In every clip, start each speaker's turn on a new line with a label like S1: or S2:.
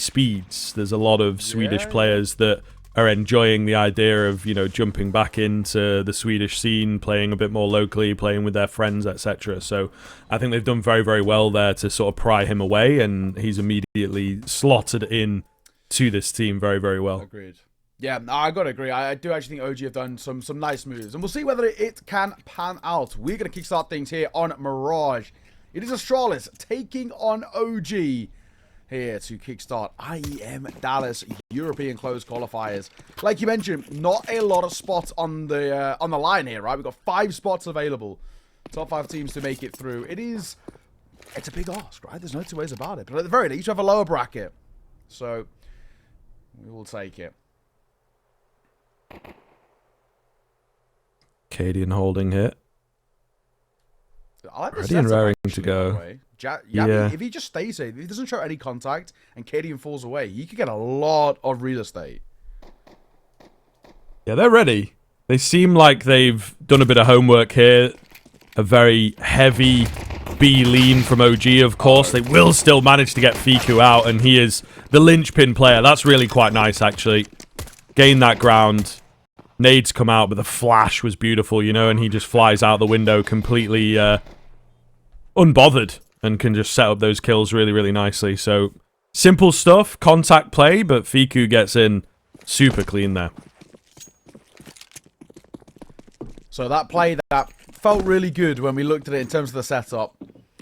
S1: speeds. There's a lot of Swedish players that are enjoying the idea of, you know, jumping back into the Swedish scene, playing a bit more locally, playing with their friends, etc. So I think they've done very, very well there to sort of pry him away, and he's immediately slotted in to this team very, very well.
S2: Agreed. Yeah, I gotta agree. I do actually think OG have done some nice moves, and we'll see whether it can pan out. We're gonna kickstart things here on Mirage. It is Astralis taking on OG here to kickstart IEM Dallas European closed qualifiers. Like you mentioned, not a lot of spots on the line here, right? We've got 5 spots available. Top 5 teams to make it through. It's a big ask, right? There's no two ways about it. But at the very least, you have a lower bracket. So, we will take it.
S1: Cadian holding here.
S2: I like the
S1: ready and raring to go.
S2: Yeah. If he just stays here, if he doesn't show any contact and Cadian falls away, he could get a lot of real estate.
S1: Yeah, they're ready. They seem like they've done a bit of homework here. A very heavy B lean from OG, of course. They will still manage to get Fiku out, and he is the linchpin player. That's really quite nice, actually. Gain that ground. Nades come out, but the flash was beautiful, you know, and he just flies out the window completely unbothered and can just set up those kills really, really nicely. So, simple stuff, contact play, but Fiku gets in super clean there.
S2: So that play that felt really good when we looked at it in terms of the setup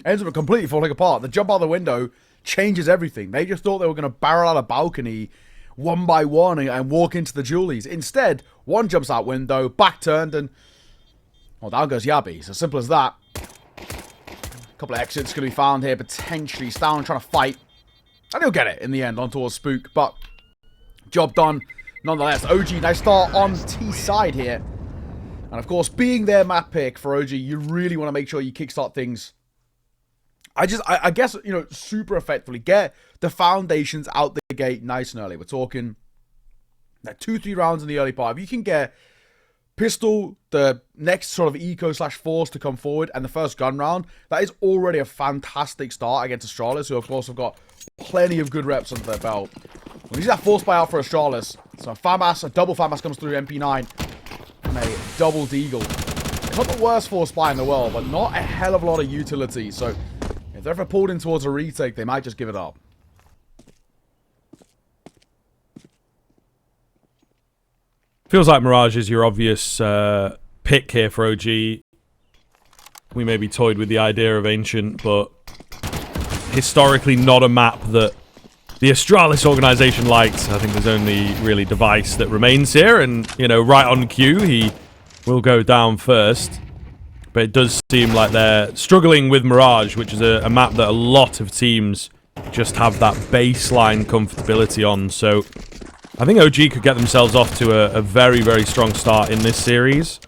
S2: ends up completely falling apart. The jump out the window changes everything. They just thought they were going to barrel out a balcony one by one and walk into the Julies. Instead, one jumps out window, back turned, and well, down goes Yabi. It's as simple as that. A couple of exits going to be found here, potentially. Stown trying to fight, and he'll get it in the end on towards Spook, but job done nonetheless. OG, nice start on T side here. And of course, being their map pick for OG, you really want to make sure you kickstart things. I guess, you know, super effectively. Get the foundations out the gate nice and early. We're talking like 2-3 rounds in the early part. If you can get Pistol, the next sort of eco/force to come forward, and the first gun round, that is already a fantastic start against Astralis, who of course have got plenty of good reps under their belt. Well, use that force buyout for Astralis. So a double FAMAS comes through MP9. And a double deagle. Not the worst force buy in the world, but not a hell of a lot of utility. So if they're ever pulled in towards a retake, they might just give it up.
S1: Feels like Mirage is your obvious pick here for OG. We maybe toyed with the idea of Ancient, but historically not a map that the Astralis organization liked. I think there's only really Device that remains here, and, you know, right on cue, he will go down first. But it does seem like they're struggling with Mirage, which is a map that a lot of teams just have that baseline comfortability on. So I think OG could get themselves off to a very, very strong start in this series,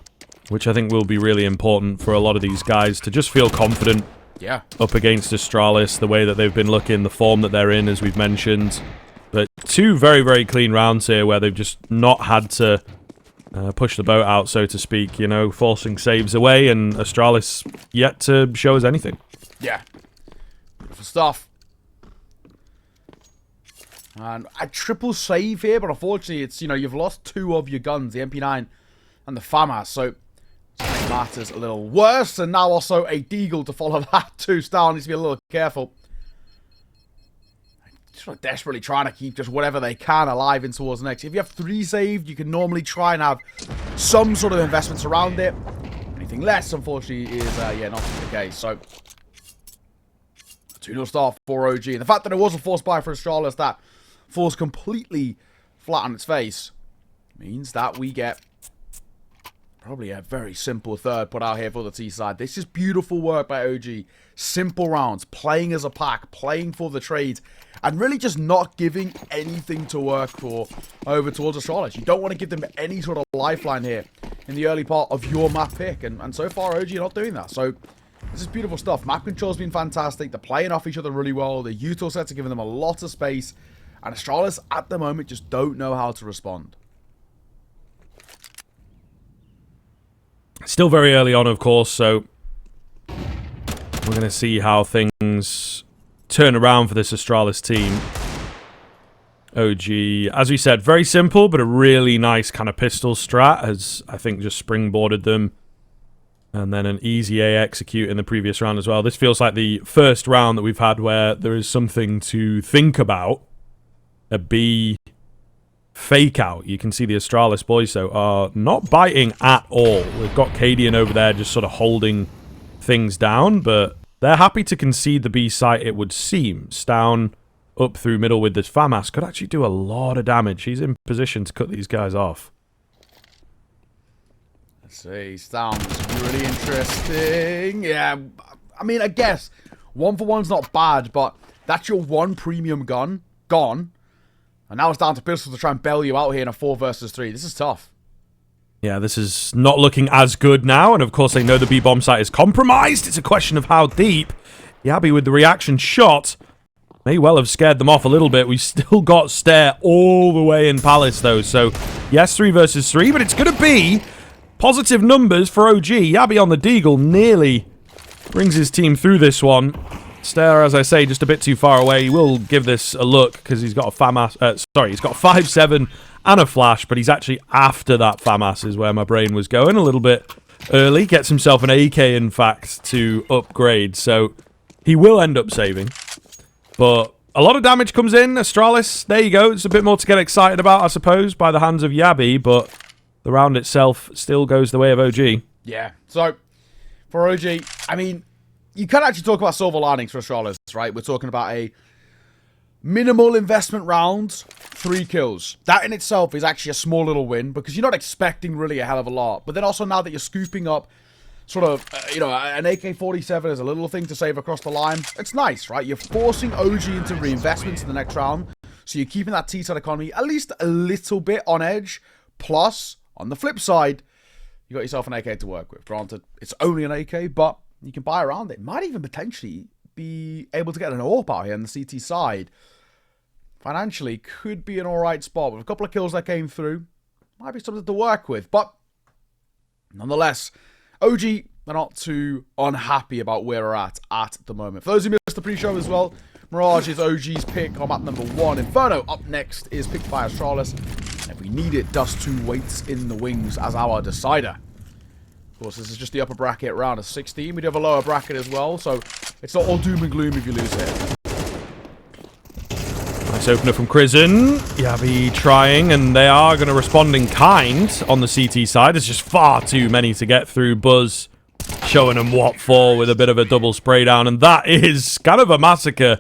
S1: which I think will be really important for a lot of these guys to just feel confident.
S2: Yeah. Up
S1: against Astralis, the way that they've been looking, the form that they're in, as we've mentioned. But 2 very, very clean rounds here where they've just not had to push the boat out, so to speak, you know, forcing saves away, and Astralis yet to show us anything.
S2: Yeah. Beautiful stuff. And a triple save here, but unfortunately, it's, you know, you've lost 2 of your guns, the MP9 and the FAMAS, so matters a little worse, and now also a deagle to follow that too. Star needs to be a little careful. Just desperately trying to keep just whatever they can alive in towards the next. If you have 3 saved, you can normally try and have some sort of investments around it. Anything less, unfortunately, is yeah, not the case. So 2-0 start for OG. And the fact that it was a force buy for Astralis that falls completely flat on its face means that we get probably a very simple third put out here for the T side. This is beautiful work by OG. Simple rounds, playing as a pack, playing for the trades, and really just not giving anything to work for over towards Astralis. You don't want to give them any sort of lifeline here in the early part of your map pick, and so far OG are not doing that. So this is beautiful stuff. Map control's been fantastic. They're playing off each other really well. The util sets are giving them a lot of space, and Astralis at the moment just don't know how to respond.
S1: Still very early on, of course, so we're going to see how things turn around for this Astralis team. OG, as we said, very simple, but a really nice kind of pistol strat has, I think, just springboarded them. And then an easy A execute in the previous round as well. This feels like the first round that we've had where there is something to think about. A B fake out. You can see the Astralis boys, though, are not biting at all. We've got Cadian over there just sort of holding things down, but they're happy to concede the B site, it would seem. Stown up through middle with this FAMAS could actually do a lot of damage. He's in position to cut these guys off.
S2: Let's see. Sounds really interesting. Yeah, I mean, I guess 1-for-1's not bad, but that's your one premium gun gone. And now it's down to pistols to try and bail you out here in a 4 versus 3. This is tough.
S1: Yeah, this is not looking as good now. And of course, they know the B-bomb site is compromised. It's a question of how deep. Yabi with the reaction shot may well have scared them off a little bit. We still got Stare all the way in Palace, though. So, yes, 3 versus 3, but it's going to be positive numbers for OG. Yabi on the Deagle nearly brings his team through this one. Stare, as I say, just a bit too far away. He will give this a look because he's got a FAMAS. He's got a 5-7 and a flash, but he's actually after that FAMAS is where my brain was going a little bit early. Gets himself an AK, in fact, to upgrade. So he will end up saving. But a lot of damage comes in. Astralis, there you go. It's a bit more to get excited about, I suppose, by the hands of Yabi, but the round itself still goes the way of OG.
S2: Yeah. So, for OG, I mean, you can actually talk about silver linings for Astralis, right? We're talking about a minimal investment round, 3 kills. That in itself is actually a small little win because you're not expecting really a hell of a lot. But then also now that you're scooping up sort of, an AK-47 is a little thing to save across the line. It's nice, right? You're forcing OG into reinvestments in the next round. So you're keeping that T-side economy at least a little bit on edge. Plus, on the flip side, you got yourself an AK to work with. Granted, it's only an AK, but you can buy around it. Might even potentially be able to get an AWP out here on the CT side. Financially, could be an alright spot. With a couple of kills that came through, might be something to work with. But, nonetheless, OG are not too unhappy about where we're at the moment. For those who missed the pre-show as well, Mirage is OG's pick on map number 1. Inferno up next is picked by Astralis. And if we need it, Dust 2 waits in the wings as our decider. Of course, this is just the upper bracket round of 16. We do have a lower bracket as well, so it's not all doom and gloom if you lose it.
S1: Nice opener from Crizzen. Yabi trying, and they are going to respond in kind on the CT side. There's just far too many to get through. Buzz showing them what for with a bit of a double spray down, and that is kind of a massacre,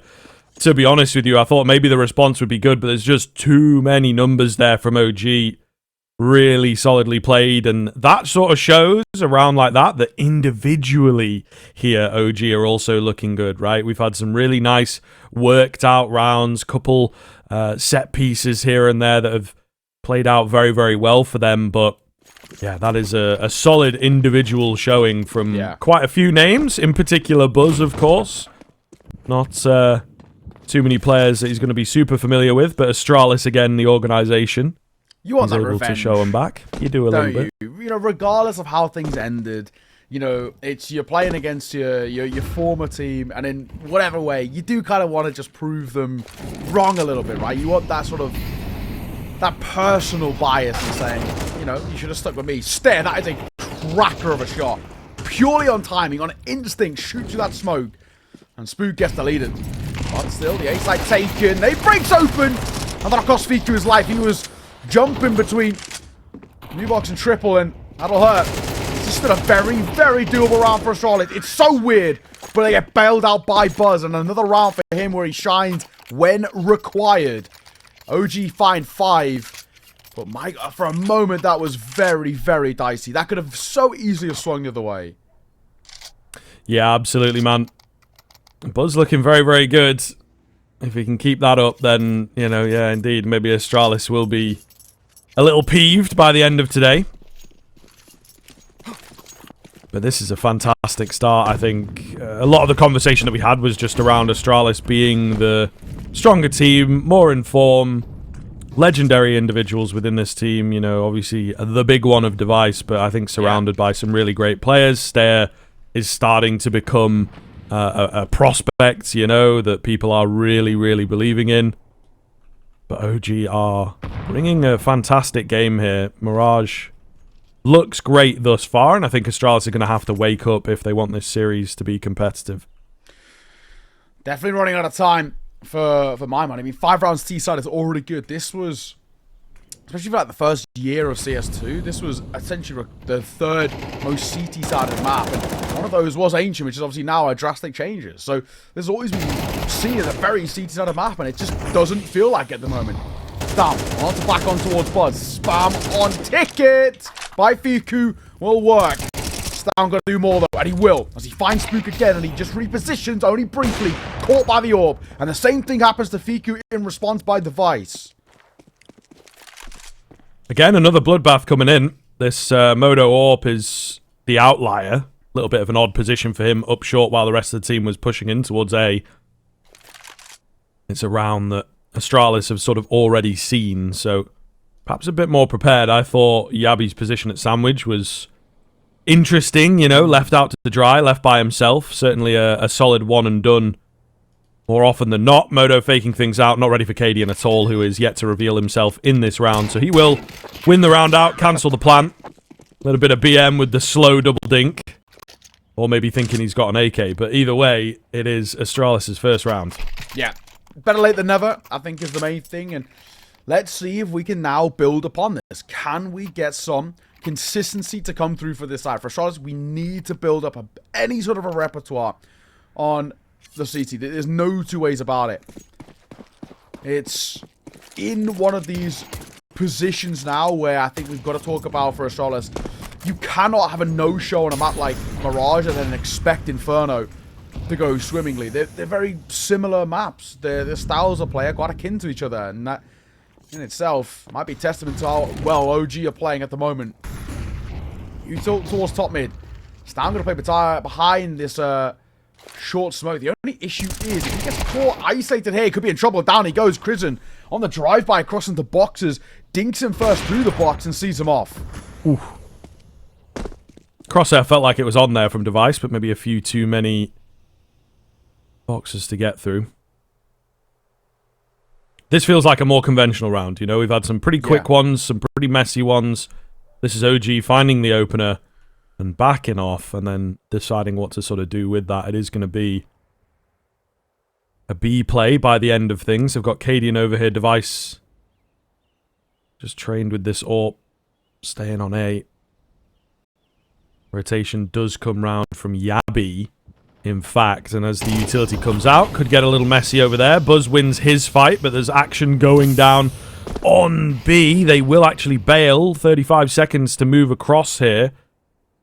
S1: to be honest with you. I thought maybe the response would be good, but there's just too many numbers there from OG. Really solidly played, and that sort of shows around like that individually here OG are also looking good, right? We've had some really nice worked out rounds, couple set pieces here and there that have played out very, very well for them, but yeah, that is a solid individual showing from quite a few names, in particular Buzz, of course. Not too many players that he's going to be super familiar with, but Astralis, again, the organisation.
S2: You want
S1: that
S2: able
S1: revenge to show them back. You do a little bit.
S2: You know, regardless of how things ended, you know, it's you're playing against your former team, and in whatever way, you do kind of want to just prove them wrong a little bit, right? You want that sort of that personal bias in saying, you know, you should have stuck with me. Stare, that is a cracker of a shot. Purely on timing, on instinct, shoots through that smoke, and Spook gets deleted. But still, the A-side taken. They breaks open, and that cost Fiku his life. He was jumping between new box and triple, and that'll hurt. It's just been a very, very doable round for Astralis. It's so weird, but they get bailed out by Buzz, and another round for him where he shines when required. OG find 5, but for a moment that was very, very dicey. That could have so easily have swung the other way.
S1: Yeah, absolutely, man. Buzz looking very, very good. If he can keep that up, then, you know, yeah, indeed, maybe Astralis will be a little peeved by the end of today. But this is a fantastic start, I think. A lot of the conversation that we had was just around Astralis being the stronger team, more in form, legendary individuals within this team. You know, obviously the big one of Device, but I think surrounded by some really great players. Stare is starting to become a prospect, you know, that people are really, really believing in. But OG are bringing a fantastic game here. Mirage looks great thus far, and I think Astralis are going to have to wake up if they want this series to be competitive.
S2: Definitely running out of time for my money. I mean, 5 rounds T-side is already good. This was, especially for like the first year of CS2, this was essentially the 3rd most CT-sided map. And one of those was Ancient, which is obviously now a drastic changes. So there's always been seen as a very CT-sided map, and it just doesn't feel like it at the moment. Damn, on to back on towards Buzz. Spam on ticket by Fiku will work. Stam got to do more though, and he will, as he finds Spook again, and he just repositions only briefly, caught by the orb. And the same thing happens to Fiku in response by Device.
S1: Again, another bloodbath coming in. This Moto Orb is the outlier. A little bit of an odd position for him up short while the rest of the team was pushing in towards A. It's a round that Astralis have sort of already seen, so perhaps a bit more prepared. I thought Yabi's position at Sandwich was interesting, you know, left out to dry, left by himself. Certainly a solid one and done more often than not. Moto faking things out, not ready for Cadian at all, who is yet to reveal himself in this round. So he will win the round out, cancel the plan. A little bit of BM with the slow double dink. Or maybe thinking he's got an AK. But either way, it is Astralis' first round.
S2: Yeah. Better late than never, I think, is the main thing. And let's see if we can now build upon this. Can we get some consistency to come through for this side? For Astralis, we need to build up any sort of a repertoire on the CT. There's no two ways about it. It's in one of these positions now where I think we've got to talk about for Astralis. You cannot have a no-show on a map like Mirage and then expect Inferno to go swimmingly. They're very similar maps. Their styles of play are quite akin to each other, and that in itself might be testament to how well OG are playing at the moment. You talk towards top mid. Stam going to play behind this short smoke. The only issue is if he gets caught isolated here, he could be in trouble. Down he goes. Crizzen on the drive-by across into boxes. Dinks him first through the box and sees him off.
S1: Ooh. Crosshair felt like it was on there from Device, but maybe a few too many boxes to get through. This feels like a more conventional round. You know, we've had some pretty quick ones, some pretty messy ones. This is OG finding the opener and backing off and then deciding what to sort of do with that. It is going to be a B play by the end of things. I've got Cadian over here. Device just trained with this AWP, staying on A. Rotation does come round from Yabi, in fact, and as the utility comes out, could get a little messy over there. Buzz wins his fight, but there's action going down on B. They will actually bail. 35 seconds to move across here,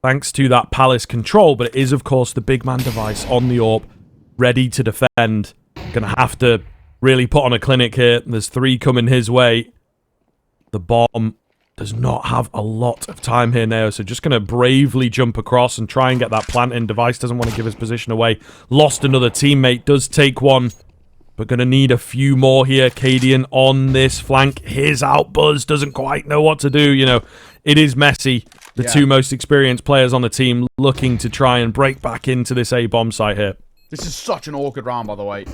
S1: thanks to that Palace control, but it is, of course, the big man Device on the AWP, ready to defend. Gonna have to really put on a clinic here. There's 3 coming his way. The bomb does not have a lot of time here now, so just going to bravely jump across and try and get that plant in. Device doesn't want to give his position away. Lost another teammate, does take one, but going to need a few more here. Cadian on this flank. Here's out. Buzz doesn't quite know what to do. You know, it is messy. The two most experienced players on the team looking to try and break back into this A-bomb site here.
S2: This is such an awkward round, by the way.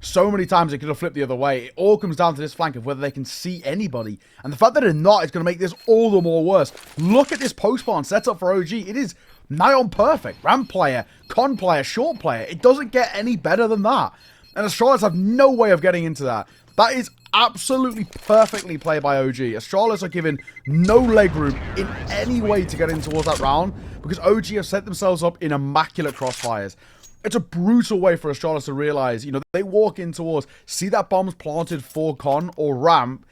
S2: So many times it could have flipped the other way. It all comes down to this flank of whether they can see anybody. And the fact that they're not is going to make this all the more worse. Look at this post-spawn setup for OG. It is nigh on perfect. Ramp player, con player, short player. It doesn't get any better than that. And Astralis have no way of getting into that. That is absolutely perfectly played by OG. Astralis are given no leg room in any way to get in towards that round because OG have set themselves up in immaculate crossfires. It's a brutal way for Astralis to realize, you know, they walk in towards, see that bomb's planted for con or ramp,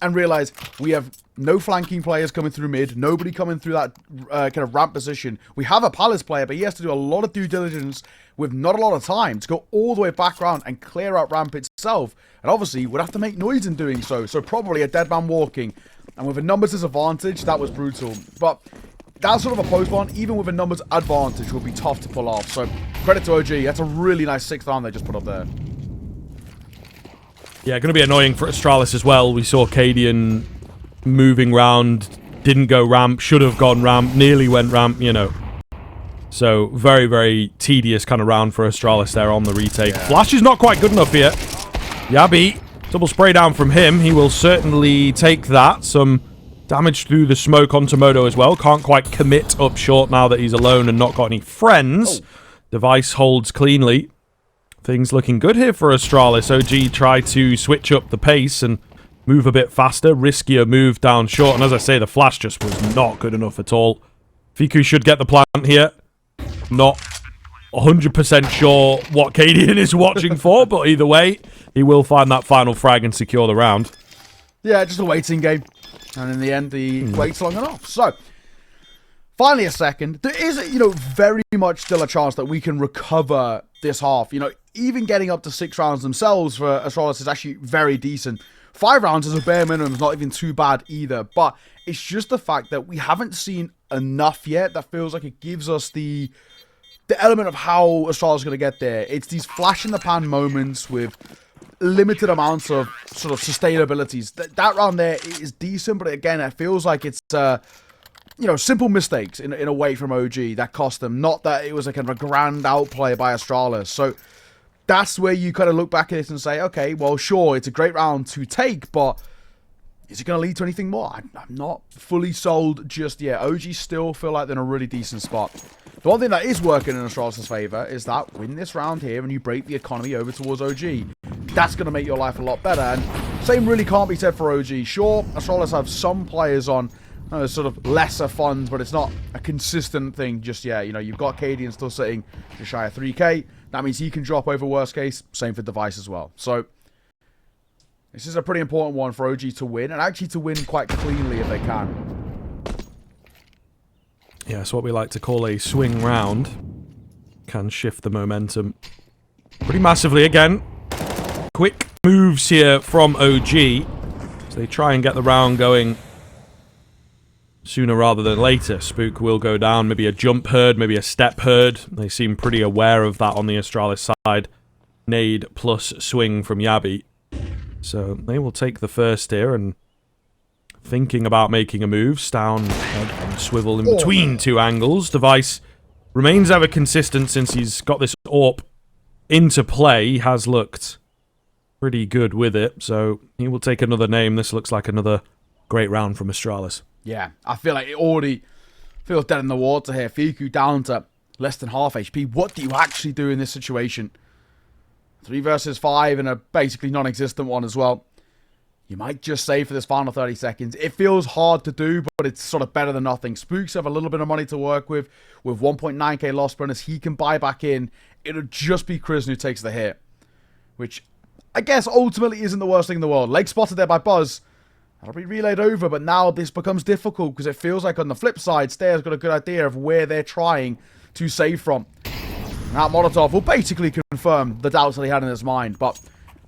S2: and realize we have no flanking players coming through mid, nobody coming through that kind of ramp position. We have a Palace player, but he has to do a lot of due diligence with not a lot of time to go all the way back around and clear out ramp itself. And obviously, would have to make noise in doing so. So probably a dead man walking. And with a numbers disadvantage, that was brutal. But that sort of a post-spawn, even with a numbers advantage, will be tough to pull off. So, credit to OG. That's a really nice 6th round they just put up there.
S1: Yeah, going to be annoying for Astralis as well. We saw Cadian moving round, didn't go ramp, should have gone ramp, nearly went ramp, you know. So, very, very tedious kind of round for Astralis there on the retake. Yeah. Flash is not quite good enough here. Yabi Double spray down from him. He will certainly take that. Some damage through the smoke onto Moto as well. Can't quite commit up short now that he's alone and not got any friends. Device holds cleanly. Things looking good here for Astralis. OG try to switch up the pace and move a bit faster. Riskier move down short. And as I say, the flash just was not good enough at all. Fiku should get the plant here. Not 100% sure what Cadian is watching for, but either way, he will find that final frag and secure the round.
S2: Yeah, just a waiting game. And in the end, he waits long enough. So, finally a second. There is, very much still a chance that we can recover this half. Even getting up to 6 rounds themselves for Astralis is actually very decent. 5 rounds as a bare minimum is not even too bad either. But it's just the fact that we haven't seen enough yet that feels like it gives us the element of how Astralis is going to get there. It's these flash-in-the-pan moments with limited amounts of sort of sustainabilities. That round there is decent, but again, it feels like it's, simple mistakes in a way from OG that cost them. Not that it was a kind of a grand outplay by Astralis. So that's where you kind of look back at it and say, okay, well, sure, it's a great round to take, but is it going to lead to anything more? I'm not fully sold just yet. OG still feel like they're in a really decent spot. The one thing that is working in Astralis' favor is that win this round here and you break the economy over towards OG. That's going to make your life a lot better. And same really can't be said for OG. Sure, Astralis have some players on sort of lesser funds, but it's not a consistent thing just yet. You've got Cadian still sitting just shy of 3k. That means he can drop over worst case. Same for Device as well. So this is a pretty important one for OG to win, and actually to win quite cleanly if they can.
S1: Yeah, it's what we like to call a swing round. Can shift the momentum pretty massively again. Quick moves here from OG. So they try and get the round going sooner rather than later. Spook will go down. Maybe a jump herd, maybe a step herd. They seem pretty aware of that on the Astralis side. Nade plus swing from Yabi. So they will take the first here and thinking about making a move. Down and swivel in between two angles. Device remains ever consistent since he's got this AWP into play. He has looked pretty good with it. So he will take another name. This looks like another great round from Astralis.
S2: Yeah, I feel like it already feels dead in the water here. Fiku down to less than half HP. What do you actually do in this situation? 3 versus 5 and a basically non-existent one as well. You might just save for this final 30 seconds. It feels hard to do, but it's sort of better than nothing. Spooks have a little bit of money to work with 1.9k loss bonus. He can buy back in. It'll just be Kristen who takes the hit, which I guess ultimately isn't the worst thing in the world. Leg spotted there by Buzz. That'll be relayed over, but now this becomes difficult because it feels like on the flip side, Stayer's got a good idea of where they're trying to save from. Now Molotov will basically confirm the doubts that he had in his mind, but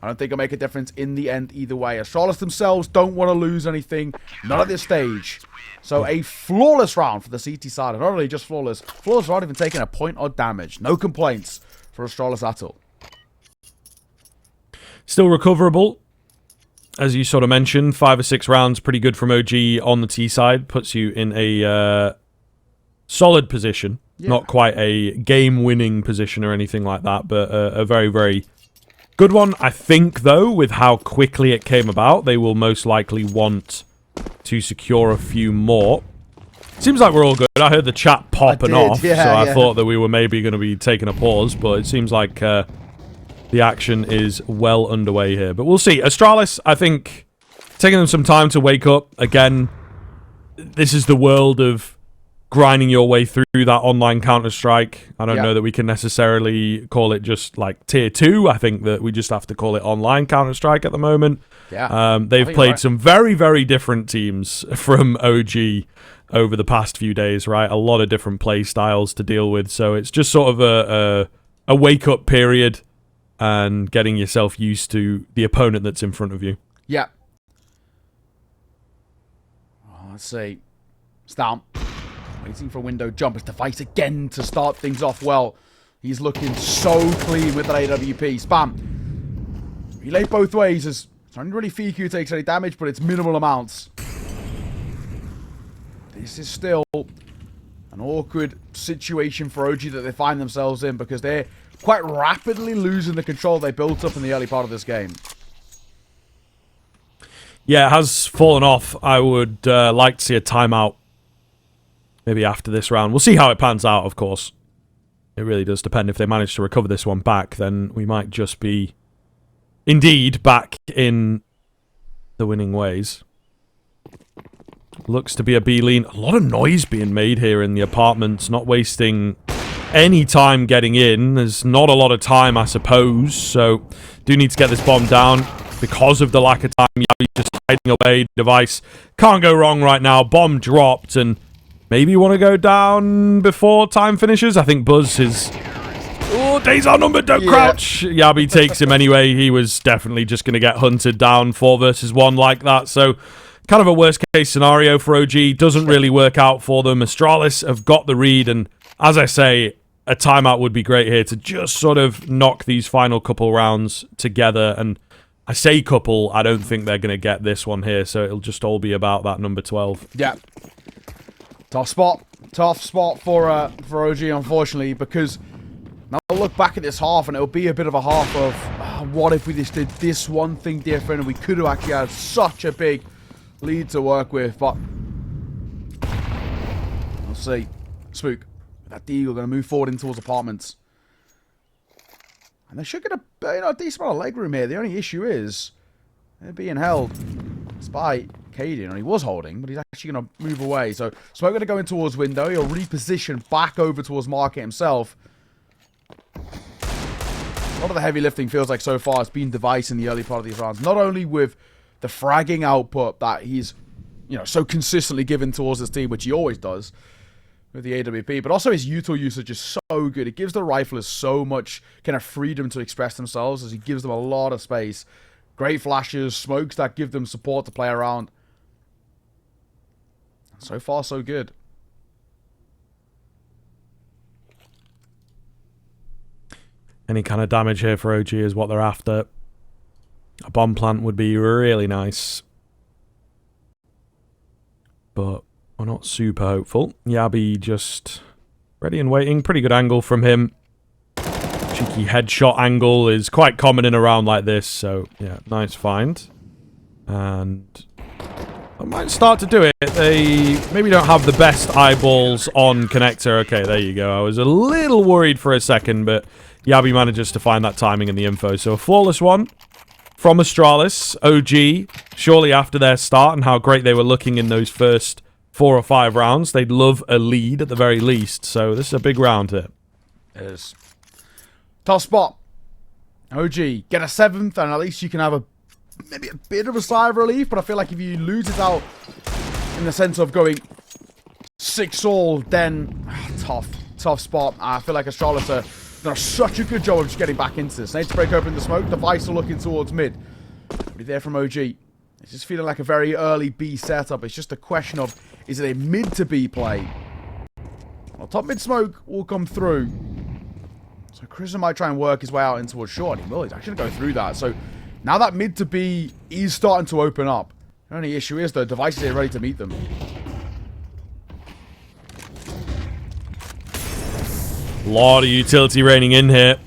S2: I don't think it'll make a difference in the end either way. Astralis themselves don't want to lose anything, not at this stage. So a flawless round for the CT side, and not only just flawless, not even taking a point of damage. No complaints for Astralis at all.
S1: Still recoverable. As you sort of mentioned, 5 or 6 rounds, pretty good from OG on the T side. Puts you in a solid position. Yeah. Not quite a game-winning position or anything like that, but a very, very good one. I think, though, with how quickly it came about, they will most likely want to secure a few more. Seems like we're all good. I heard the chat popping off,
S2: yeah,
S1: so I thought that we were maybe going to be taking a pause, but it seems like the action is well underway here. But we'll see. Astralis, I think, taking them some time to wake up. Again, this is the world of grinding your way through that online Counter-Strike. I don't know that we can necessarily call it just like tier 2. I think that we just have to call it online Counter-Strike at the moment.
S2: Yeah.
S1: They've played some very, very different teams from OG over the past few days, right? A lot of different play styles to deal with. So it's just sort of a wake-up period and getting yourself used to the opponent that's in front of you.
S2: Yeah. Let's see. It's down. Waiting for a window jump. It's Device again to start things off well. He's looking so clean with that AWP. Spam. Relay both ways as it's only really Fiku who takes any damage, but it's minimal amounts. This is still an awkward situation for OG that they find themselves in because they're quite rapidly losing the control they built up in the early part of this game.
S1: Yeah, it has fallen off. I would like to see a timeout maybe after this round. We'll see how it pans out, of course. It really does depend. If they manage to recover this one back, then we might just be indeed back in the winning ways. Looks to be a B lean. A lot of noise being made here in the apartments, not wasting any time getting in. There's not a lot of time, I suppose, so do need to get this bomb down because of the lack of time. Yabi just hiding away. Device can't go wrong right now. Bomb dropped, and maybe you want to go down before time finishes. I think Buzz is... Oh, days are numbered, don't crouch. Yabi takes him anyway. He was definitely just going to get hunted down 4 versus 1 like that, so... Kind of a worst case scenario for OG. Doesn't really work out for them. Astralis have got the read, and as I say, a timeout would be great here to just sort of knock these final couple rounds together. And I say couple, I don't think they're going to get this one here, so it'll just all be about that number 12.
S2: Yeah. Tough spot for OG, unfortunately, because now I'll look back at this half, and it'll be a bit of a half of what if we just did this one thing different, and we could have actually had such a big lead to work with, but we'll see. Spook, that Deagle going to move forward in towards apartments, and they should get a decent amount of leg room here. The only issue is they're being held by Cadian, and he was holding, but he's actually going to move away. So Smoke going to go in towards window. He'll reposition back over towards market himself. A lot of the heavy lifting feels like so far has been Device in the early part of these rounds, not only with the fragging output that he's, so consistently given towards this team, which he always does with the AWP, but also his util usage is so good. It gives the riflers so much kind of freedom to express themselves, as he gives them a lot of space. Great flashes, smokes that give them support to play around. So far, so good.
S1: Any kind of damage here for OG is what they're after. A bomb plant would be really nice. But we're not super hopeful. Yabi just ready and waiting. Pretty good angle from him. Cheeky headshot angle is quite common in a round like this. So, yeah, nice find. And I might start to do it. They maybe don't have the best eyeballs on connector. Okay, there you go. I was a little worried for a second, but Yabi manages to find that timing in the info. So a flawless one from Astralis. OG, surely after their start and how great they were looking in those first 4 or 5 rounds, they'd love a lead at the very least. So this is a big round here.
S2: It is. Tough spot. OG, get a 7th, and at least you can have maybe a bit of a sigh of relief, but I feel like if you lose it out in the sense of going 6-all, then tough spot. I feel like Astralis are done such a good job of just getting back into this. They need to break open the smoke. Device are looking towards mid. Already there from OG. It's just feeling like a very early B setup. It's just a question of, is it a mid to B play? Well, top mid smoke will come through. So Chris might try and work his way out in towards short. He will. He's actually going to go through that. So now that mid to B is starting to open up. The only issue is the Device is here ready to meet them.
S1: A lot of utility raining in here.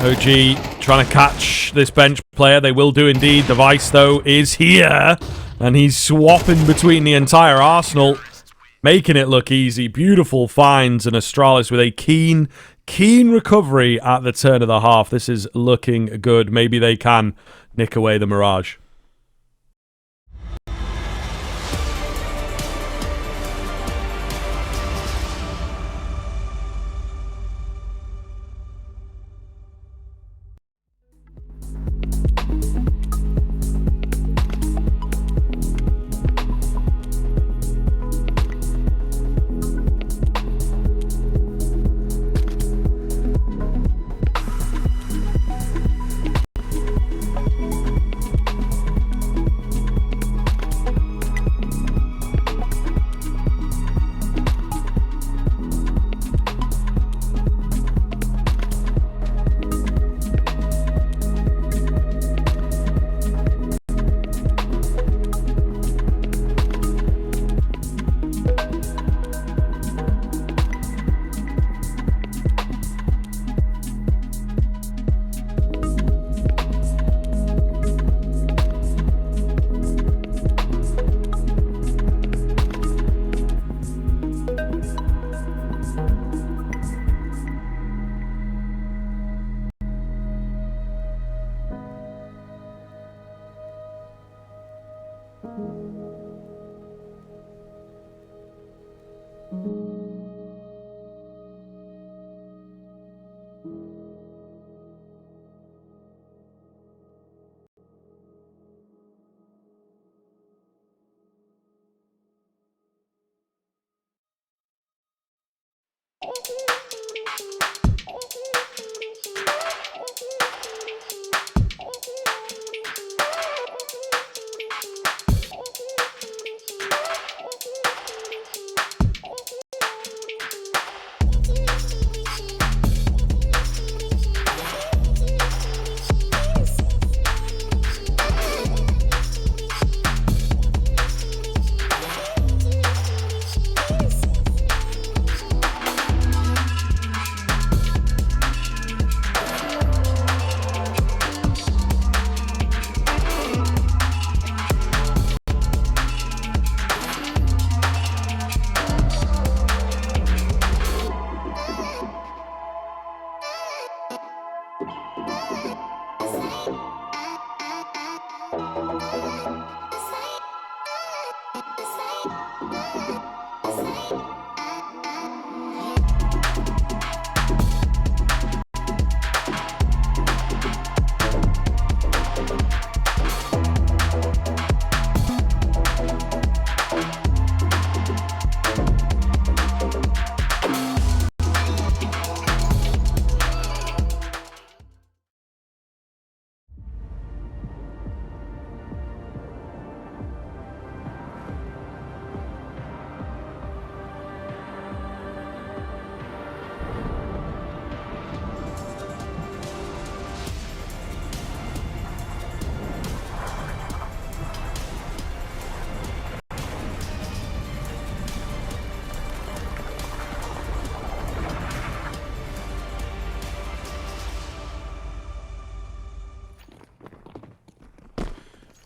S1: OG trying to catch this bench player. They will do indeed. Device, though, is here. And he's swapping between the entire arsenal, making it look easy. Beautiful finds, and Astralis with a keen recovery at the turn of the half. This is looking good. Maybe they can nick away the Mirage.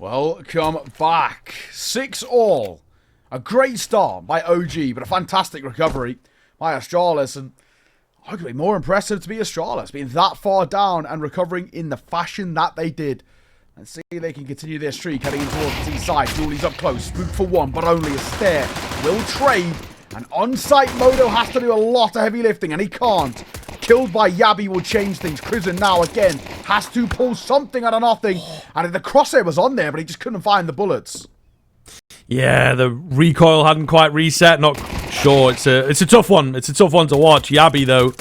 S2: Welcome back. 6-all. A great start by OG, but a fantastic recovery by Astralis. And arguably more impressive to be Astralis, being that far down and recovering in the fashion that they did. And see if they can continue their streak heading in towards the T side. Dooley's up close. Spook for one, but only a stare. Will trade. And on-site Moto has to do a lot of heavy lifting, and he can't. Killed by Yabi will change things. Crimson now again has to pull something out of nothing. And the crosshair was on there, but he just couldn't find the bullets.
S1: Yeah, the recoil hadn't quite reset. Not sure. It's a tough one. It's a tough one to watch. Yabi, though,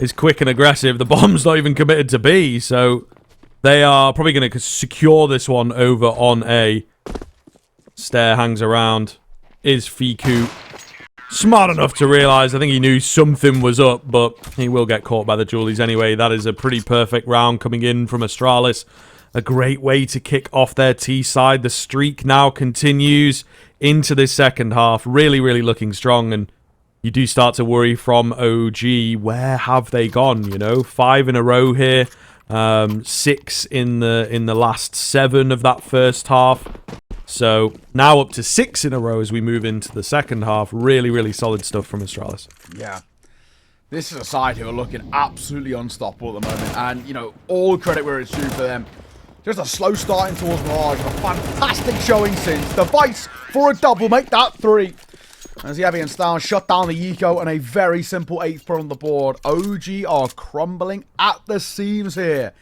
S1: is quick and aggressive. The bomb's not even committed to B, so they are probably going to secure this one over on A. Stare hangs around. Is Fiku smart enough to realise? I think he knew something was up, but he will get caught by the Julies anyway. That is a pretty perfect round coming in from Astralis. A great way to kick off their T side. The streak now continues into this second half. Really, really looking strong, and you do start to worry from OG. Where have they gone? You know, 5 in a row here. 6 in the last 7 of that first half. So now up to 6 in a row as we move into the second half. Really, really solid stuff from Astralis.
S2: Yeah. This is a side who are looking absolutely unstoppable at the moment. And, you know, all credit where it's due for them. Just a slow starting towards Mirage. A fantastic showing since. Device for a double. Make that 3. As Yabi and Stan shut down the Eco and a very simple 8th pro on the board. OG are crumbling at the seams here.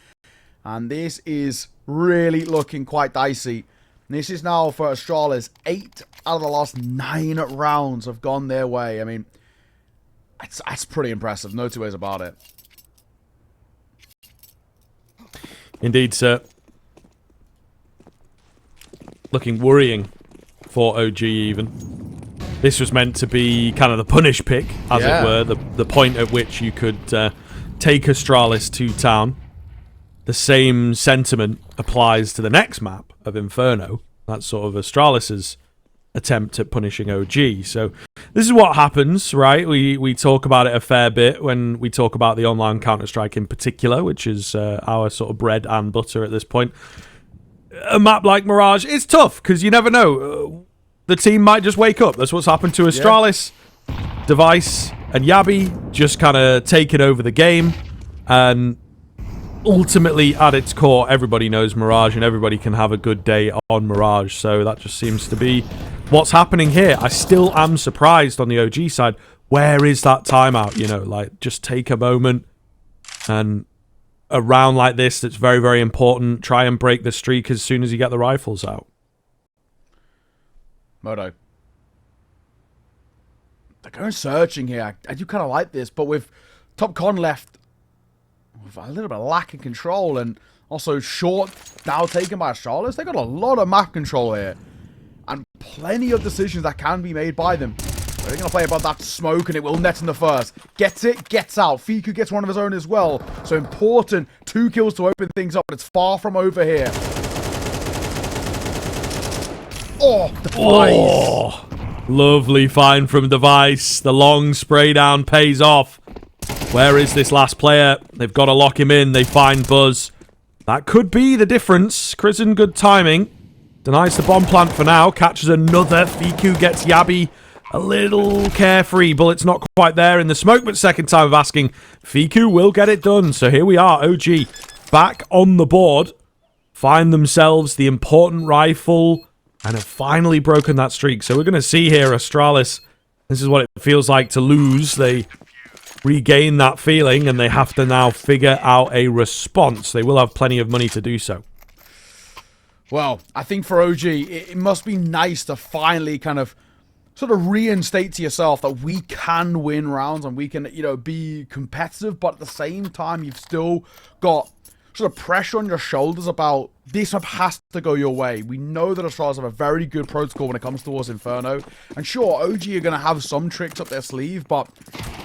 S2: And this is really looking quite dicey. This is now for Astralis. 8 out of the last 9 rounds have gone their way. I mean, that's pretty impressive. No two ways about it.
S1: Indeed, sir. Looking worrying for OG even. This was meant to be kind of the punish pick, as it were. The point at which you could take Astralis to town. The same sentiment applies to the next map of Inferno. That's sort of Astralis's attempt at punishing OG. So this is what happens, right? We talk about it a fair bit when we talk about the online Counter-Strike in particular, which is our sort of bread and butter at this point. A map like Mirage, it's tough because you never know. The team might just wake up. That's what's happened to Astralis. Yeah. Device and Yabi just kind of taking over the game. And ultimately, at its core, everybody knows Mirage and everybody can have a good day on Mirage. So that just seems to be what's happening here. I still am surprised on the OG side. Where is that timeout? You know, like, just take a moment and a round like this that's very, very important. Try and break the streak as soon as you get the rifles out.
S2: Moto. They're going searching here. I do kind of like this, but with top con left with a little bit of lack of control, and also short now taken by Astralis, they got a lot of map control here. And plenty of decisions that can be made by them. They're going to play about that smoke, and it will net in the first. Gets it, gets out. Fiku gets one of his own as well. So important. 2 kills to open things up, but it's far from over here. Oh, Device.
S1: Oh, lovely find from Device. The long spray down pays off. Where is this last player? They've got to lock him in. They find Buzz. That could be the difference. Crimson, good timing. Denies the bomb plant for now. Catches another. Fiku gets Yabi a little carefree. Bullet's not quite there in the smoke, but second time of asking. Fiku will get it done. So here we are. OG back on the board. Find themselves the important rifle and have finally broken that streak. So we're going to see here Astralis. This is what it feels like to lose. They regain that feeling and they have to now figure out a response. They will have plenty of money to do so.
S2: Well, I think for OG, it must be nice to finally kind of sort of reinstate to yourself that we can win rounds and we can, you know, be competitive, but at the same time, you've still got sort of pressure on your shoulders about this map has to go your way. We know that Astralis have a very good protocol when it comes towards Inferno. And sure, OG are going to have some tricks up their sleeve, but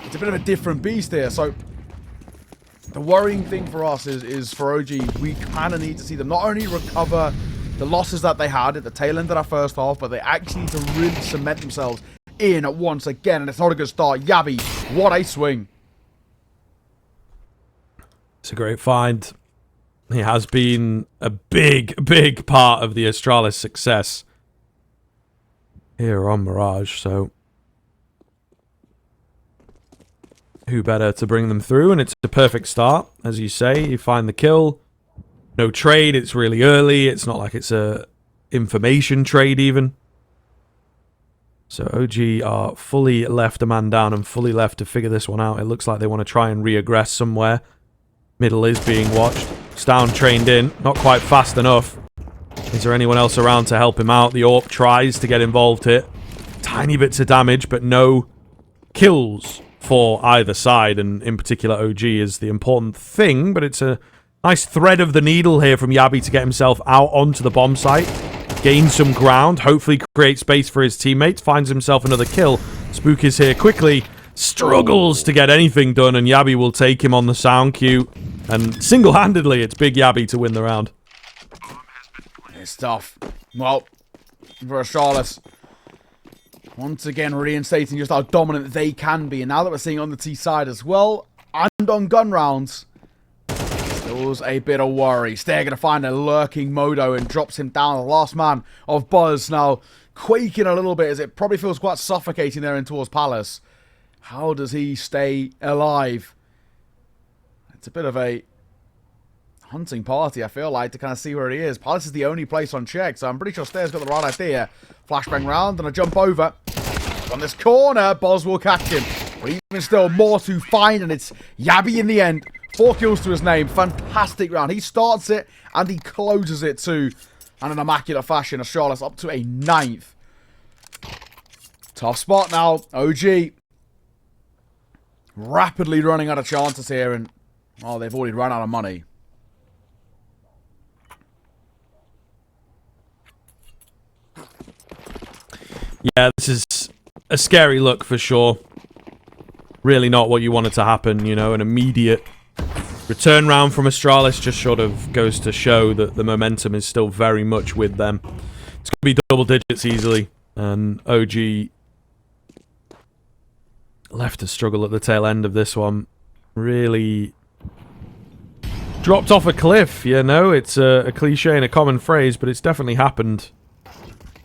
S2: it's a bit of a different beast here. So the worrying thing for us is for OG, we kind of need to see them not only recover the losses that they had at the tail end of that first half, but they actually need to really cement themselves in once again. And it's not a good start. Yabi, what a swing.
S1: It's a great find. He has been a big part of the Astralis success here on Mirage, so who better to bring them through? And it's a perfect start, as you say. You find the kill. No trade, it's really early. It's not like it's a information trade even. So OG are fully left a man down and fully left to figure this one out. It looks like they want to try and reaggress somewhere. Middle is being watched. Stown trained in, not quite fast enough. Is there anyone else around to help him out? The AWP tries to get involved here. Tiny bits of damage, but no kills for either side, and in particular OG is the important thing, but it's a nice thread of the needle here from Yabi to get himself out onto the bomb site, gain some ground, hopefully create space for his teammates, finds himself another kill. Spook is here quickly, struggles to get anything done, and Yabi will take him on the sound cue, and single-handedly it's Big Yabi to win the round.
S2: It's tough. Well, for Astralis, once again reinstating just how dominant they can be, and now that we're seeing on the T side as well, and on gun rounds, there was a bit of worry. They're going to find a lurking Modo and drops him down. The last man of Buzz now quaking a little bit as it probably feels quite suffocating there in towards Palace. How does he stay alive? It's a bit of a hunting party, I feel like, to kind of see where he is. Palace is the only place on check, so I'm pretty sure Stairs got the right idea. Flashbang round and a jump over. On this corner, Buzz will catch him. But even still, more to find, and it's Yabi in the end. 4 kills to his name. Fantastic round. He starts it, and he closes it too. And in immaculate fashion, Astralis up to a 9th. Tough spot now. OG rapidly running out of chances here, and, oh, they've already run out of money.
S1: Yeah, this is a scary look for sure. Really not what you wanted to happen, you know, an immediate return round from Astralis just sort of goes to show that the momentum is still very much with them. It's going to be double digits easily, and OG left to struggle at the tail end of this one. Really dropped off a cliff, you know. It's a cliche and a common phrase, but it's definitely happened.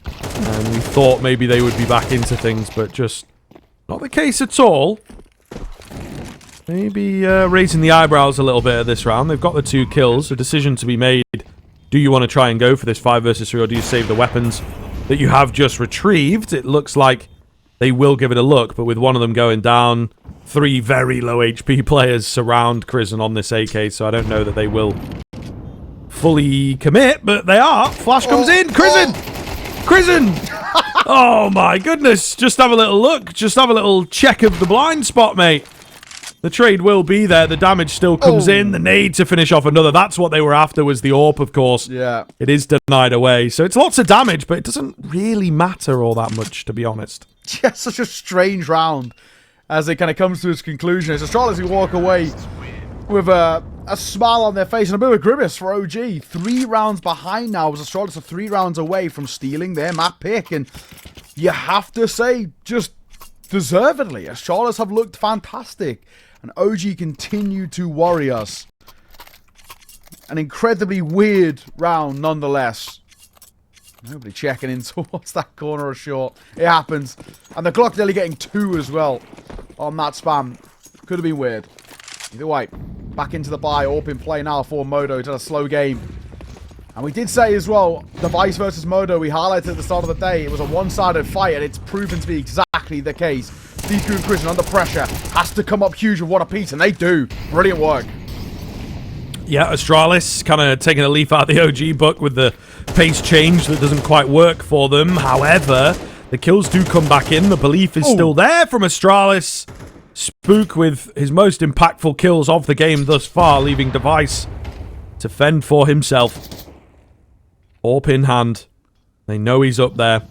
S1: And we thought maybe they would be back into things, but just not the case at all. Maybe raising the eyebrows a little bit at this round. They've got the 2 kills. A decision to be made. Do you want to try and go for this 5 versus 3, or do you save the weapons that you have just retrieved? It looks like they will give it a look, but with one of them going down, 3 very low HP players surround Crizzen on this AK, so I don't know that they will fully commit, but they are. Flash comes in. Crizzen! Crizzen! Oh my goodness. Just have a little look. Just have a little check of the blind spot, mate. The trade will be there. The damage still comes in. The nade to finish off another. That's what they were after, was the AWP, of course. Yeah. It is denied away. So it's lots of damage, but it doesn't really matter all that much, to be honest.
S2: Yeah, such a strange round as it kind of comes to its conclusion. It's Astralis who walk away with a smile on their face and a bit of a grimace for OG. 3 rounds behind now, as Astralis are 3 rounds away from stealing their map pick. And you have to say, just deservedly, Astralis have looked fantastic. And OG continue to worry us. An incredibly weird round nonetheless. Nobody checking in towards that corner or short. It happens. And the clock nearly getting 2 as well on that spam. Could have been weird. Either way, back into the buy. AWP in play now for Modo. It's had a slow game. And we did say as well, Device versus Modo, we highlighted at the start of the day, it was a one-sided fight, and it's proven to be exactly the case. Deku and Crizzen under pressure. Has to come up huge with one apiece, and they do. Brilliant work.
S1: Yeah, Astralis kind of taking a leaf out of the OG book with the pace change that doesn't quite work for them. However, the kills do come back in. The belief is still there from Astralis. Spook with his most impactful kills of the game thus far, leaving Device to fend for himself. AWP in hand. They know he's up there.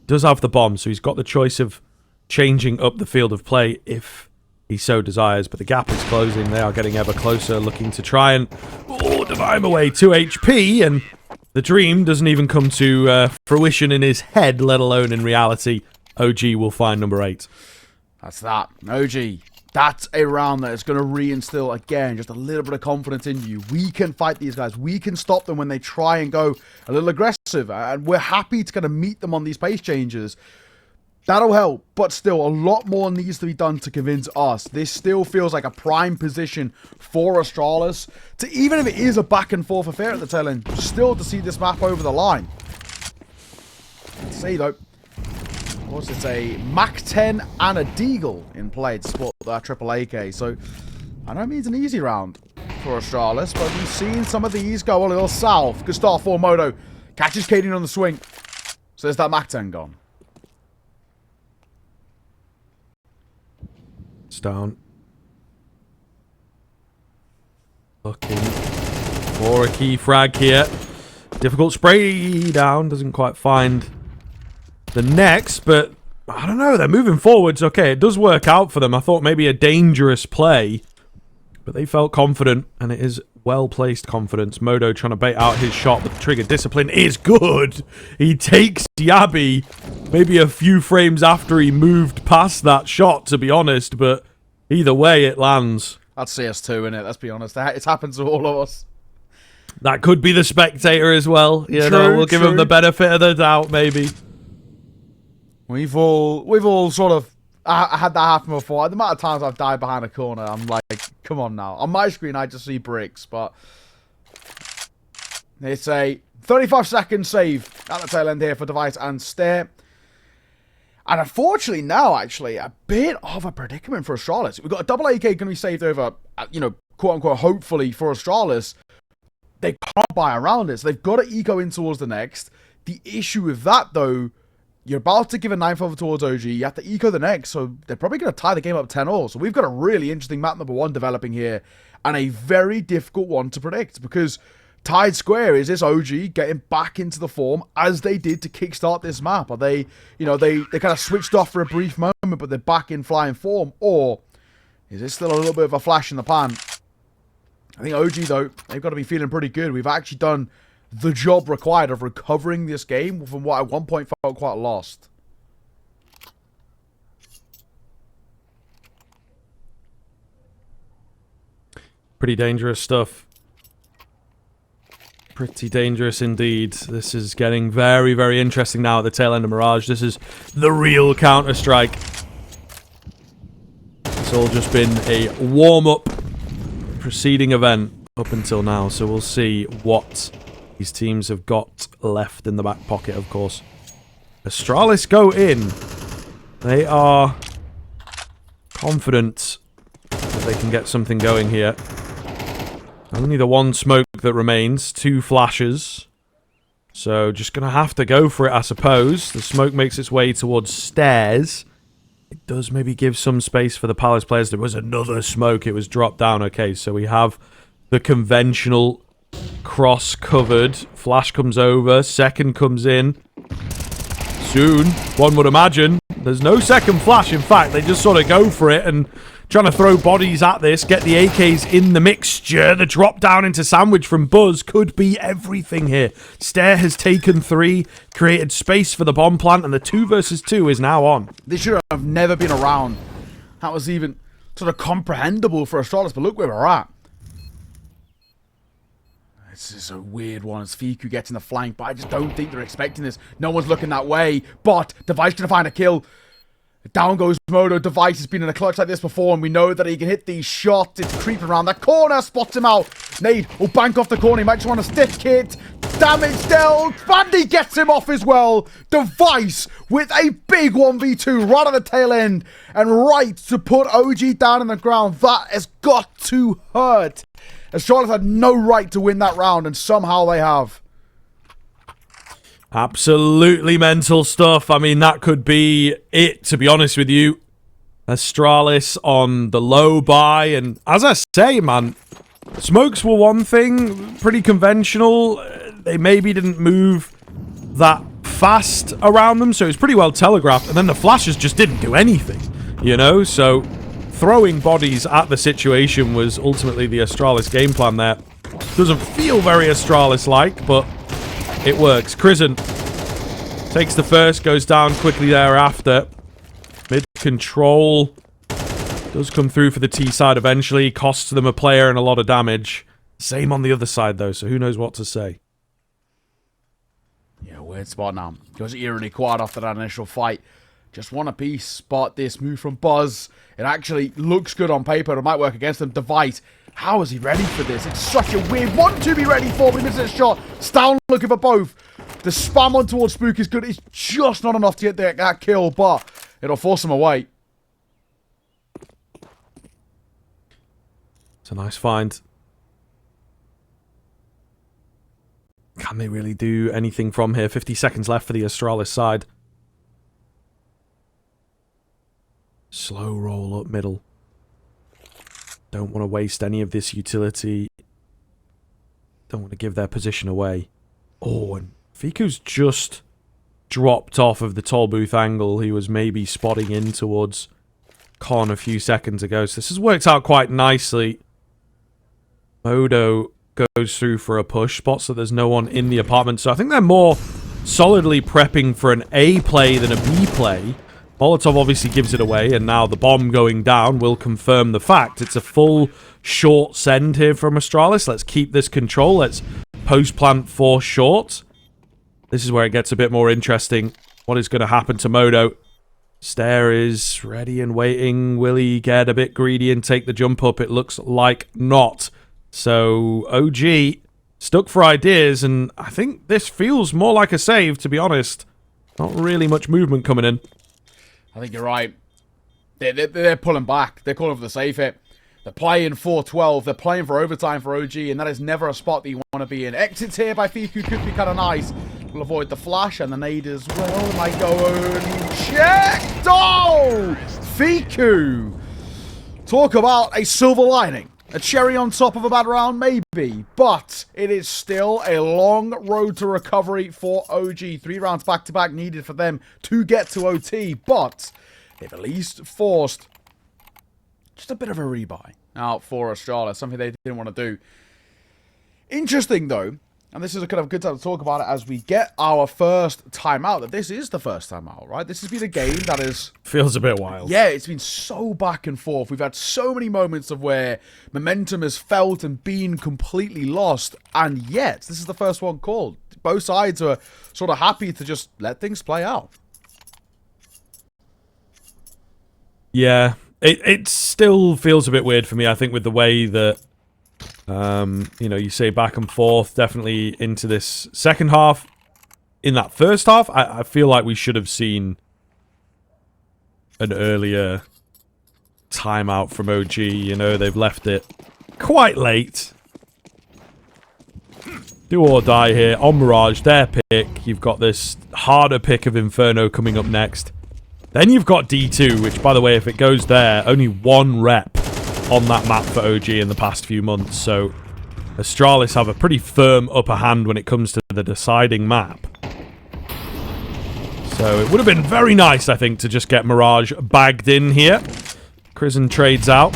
S1: Does have the bomb, so he's got the choice of changing up the field of play if he so desires, but the gap is closing. They are getting ever closer, looking to try and divide him away. 2 HP, and the dream doesn't even come to fruition in his head, let alone in reality. OG will find number 8.
S2: That's that. OG That's a round that is going to reinstill, again, just a little bit of confidence in you. We can fight these guys. We can stop them when they try and go a little aggressive. And we're happy to kind of meet them on these pace changes. That'll help. But still, a lot more needs to be done to convince us. This still feels like a prime position for Astralis. To, even if it is a back and forth affair at the tail end, still to see this map over the line. Let's see, though. Of course, it's a MAC-10 and a Deagle in play to support that triple AK. So, I know it means an easy round for Astralis, but we've seen some of these go a little south. Good start for Moto. Catches Kaden on the swing. So there's that MAC-10 gone.
S1: It's down. Looking for a key frag here. Difficult spray down. Doesn't quite find the next, but I don't know. They're moving forwards. Okay, it does work out for them. I thought maybe a dangerous play, but they felt confident, and it is well-placed confidence. Modo trying to bait out his shot, but the trigger discipline is good. He takes Yabby maybe a few frames after he moved past that shot, to be honest, but either way, it lands.
S2: That's CS2, innit? Let's be honest. It's happened to all of us.
S1: That could be the spectator as well. You know, we'll give him the benefit of the doubt, maybe.
S2: We've all sort of had that happen before. The amount of times I've died behind a corner, I'm like, come on now. On my screen, I just see bricks, but it's a 35-second save at the tail end here for Device and Stare. And unfortunately now, actually, a bit of a predicament for Astralis. We've got a double AK going to be saved over, you know, quote-unquote, hopefully for Astralis. They can't buy around it, so they've got to eco in towards the next. The issue with that, though, you're about to give a 9th over towards OG. You have to eco the next, so they're probably going to tie the game up 10-all. So we've got a really interesting map number 1 developing here, and a very difficult one to predict, because tied square is this OG getting back into the form as they did to kickstart this map. Are they, you know, they kind of switched off for a brief moment, but they're back in flying form, or is this still a little bit of a flash in the pan? I think OG, though, they've got to be feeling pretty good. We've actually done the job required of recovering this game from what at one point felt quite lost.
S1: Pretty dangerous stuff. Pretty dangerous indeed. This is getting very, very interesting now at the tail end of Mirage. This is the real Counter-Strike. It's all just been a warm-up preceding event up until now, so we'll see what these teams have got left in the back pocket, of course. Astralis go in. They are confident that they can get something going here. Only the one smoke that remains. 2 flashes. So just going to have to go for it, I suppose. The smoke makes its way towards stairs. It does maybe give some space for the Palace players. There was another smoke. It was dropped down. Okay, so we have the conventional cross covered. Flash comes over. Second comes in. Soon, one would imagine. There's no second flash. In fact, they just sort of go for it and trying to throw bodies at this. Get the AKs in the mixture. The drop down into sandwich from Buzz could be everything here. Stare has taken 3, created space for the bomb plant, and the 2 versus 2 is now on.
S2: This should have never been around. That was even sort of comprehensible for Astralis, but look where we're at. This is a weird one as Fiku gets in the flank, but I just don't think they're expecting this. No one's looking that way, but Device going to find a kill. Down goes Modo. Device has been in a clutch like this before, and we know that he can hit these shots. It's creeping around that corner, spots him out. Nade will bank off the corner. He might just want a stick hit. Damage dealt. Bandy gets him off as well. Device with a big 1v2 right at the tail end, and right to put OG down on the ground. That has got to hurt. Astralis had no right to win that round, and somehow they have.
S1: Absolutely mental stuff. I mean, that could be it, to be honest with you. Astralis on the low buy, and as I say, man, smokes were one thing, pretty conventional. They maybe didn't move that fast around them, so it was pretty well telegraphed, and then the flashes just didn't do anything, you know? So throwing bodies at the situation was ultimately the Astralis game plan there. Doesn't feel very Astralis-like, but it works. Crizzen takes the first, goes down quickly thereafter. Mid control. Does come through for the T side eventually. Costs them a player and a lot of damage. Same on the other side, though, so who knows what to say.
S2: Yeah, weird spot now. Goes eerily quiet after that initial fight. Just one apiece, but this move from Buzz, it actually looks good on paper. It might work against them. Device, how is he ready for this? It's such a weird one to be ready for, but he misses a shot. Stown looking for both. The spam on towards Spook is good. It's just not enough to get that kill, but it'll force him away.
S1: It's a nice find. Can they really do anything from here? 50 seconds left for the Astralis side. Slow roll up middle. Don't want to waste any of this utility. Don't want to give their position away. Oh, and Fiku's just dropped off of the toll booth angle. He was maybe spotting in towards Con a few seconds ago. So this has worked out quite nicely. Modo goes through for a push spot, so there's no one in the apartment. So I think they're more solidly prepping for an A play than a B play. Molotov obviously gives it away, and now the bomb going down will confirm the fact. It's a full short send here from Astralis. Let's keep this control. Let's post-plant for short. This is where it gets a bit more interesting. What is going to happen to Modo? Stare is ready and waiting. Will he get a bit greedy and take the jump up? It looks like not. So OG stuck for ideas, and I think this feels more like a save, to be honest. Not really much movement coming in.
S2: I think you're right. They're pulling back. They're calling for the safe hit. They're playing 4-12. They're playing for overtime for OG, and that is never a spot that you want to be in. Exits here by Fiku could be kind of nice. We'll avoid the flash and the nade as well. Might go unchecked. Oh! Fiku! Talk about a silver lining. A cherry on top of a bad round, maybe. But it is still a long road to recovery for OG. 3 rounds back-to-back needed for them to get to OT. But they've at least forced just a bit of a rebuy out for Astralis. Something they didn't want to do. Interesting, though. And this is a kind of good time to talk about it as we get our first timeout. That this is the first timeout, right? This has been a game that is...
S1: Feels a bit wild.
S2: Yeah, it's been so back and forth. We've had so many moments of where momentum has felt and been completely lost. And yet, this is the first one called. Both sides are sort of happy to just let things play out.
S1: Yeah, it still feels a bit weird for me, I think, with the way that... you know, you say back and forth, definitely into this second half. In that first half, I feel like we should have seen an earlier timeout from OG. You know, they've left it quite late. Do or die here on Mirage, their pick. You've got this harder pick of Inferno coming up next. Then you've got D2, which, by the way, if it goes there, only 1 rep on that map for OG in the past few months, so Astralis have a pretty firm upper hand when it comes to the deciding map. So it would have been very nice, I think, to just get Mirage bagged in here. Crizzen trades out.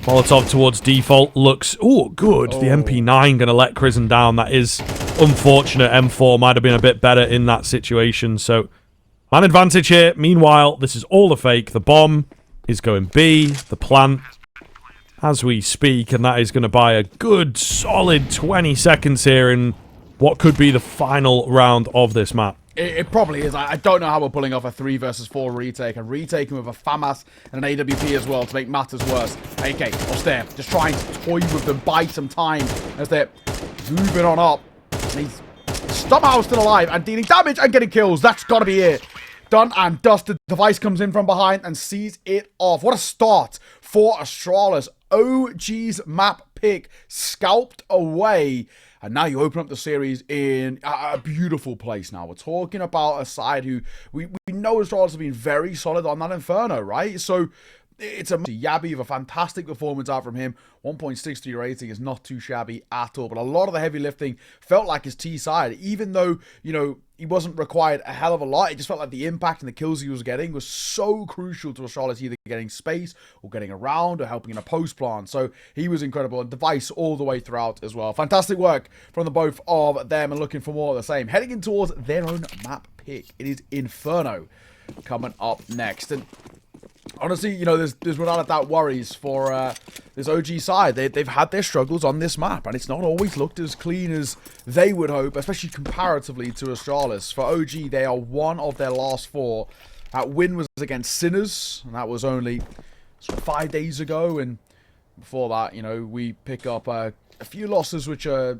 S1: Molotov towards default looks... Oh, good. The MP9 going to let Crizzen down. That is unfortunate. M4 might have been a bit better in that situation, so man advantage here. Meanwhile, this is all a fake. The bomb is going B. The plant... as we speak, and that is going to buy a good, solid 20 seconds here in what could be the final round of this map.
S2: It probably is. I don't know how we're pulling off a 3 versus 4 retake. And retaking with a FAMAS and an AWP as well to make matters worse. AK, or Stare, just trying to toy with them, buy some time as they're moving on up. And he's somehow still alive and dealing damage and getting kills. That's got to be it. Done and dusted. Device comes in from behind and sees it off. What a start for Astralis. OG's map pick scalped away. And now you open up the series in a beautiful place now. We're talking about a side who we know Astralis have been very solid on that Inferno, right? So it's a Yabby with a fantastic performance out from him. 1.63 rating is not too shabby at all. But a lot of the heavy lifting felt like his T side, even though, you know, he wasn't required a hell of a lot. It just felt like the impact and the kills he was getting was so crucial to Astralis, either getting space or getting around or helping in a post plant. So he was incredible, and Device all the way throughout as well. Fantastic work from the both of them, and looking for more of the same. Heading in towards their own map pick. It is Inferno coming up next. And honestly, you know, there's without a doubt worries for this OG side. They've had their struggles on this map, and it's not always looked as clean as they would hope, especially comparatively to Astralis. For OG, they are one of their last 4. That win was against Sinners, and that was only sort of 5 days ago. And before that, you know, we pick up a few losses which are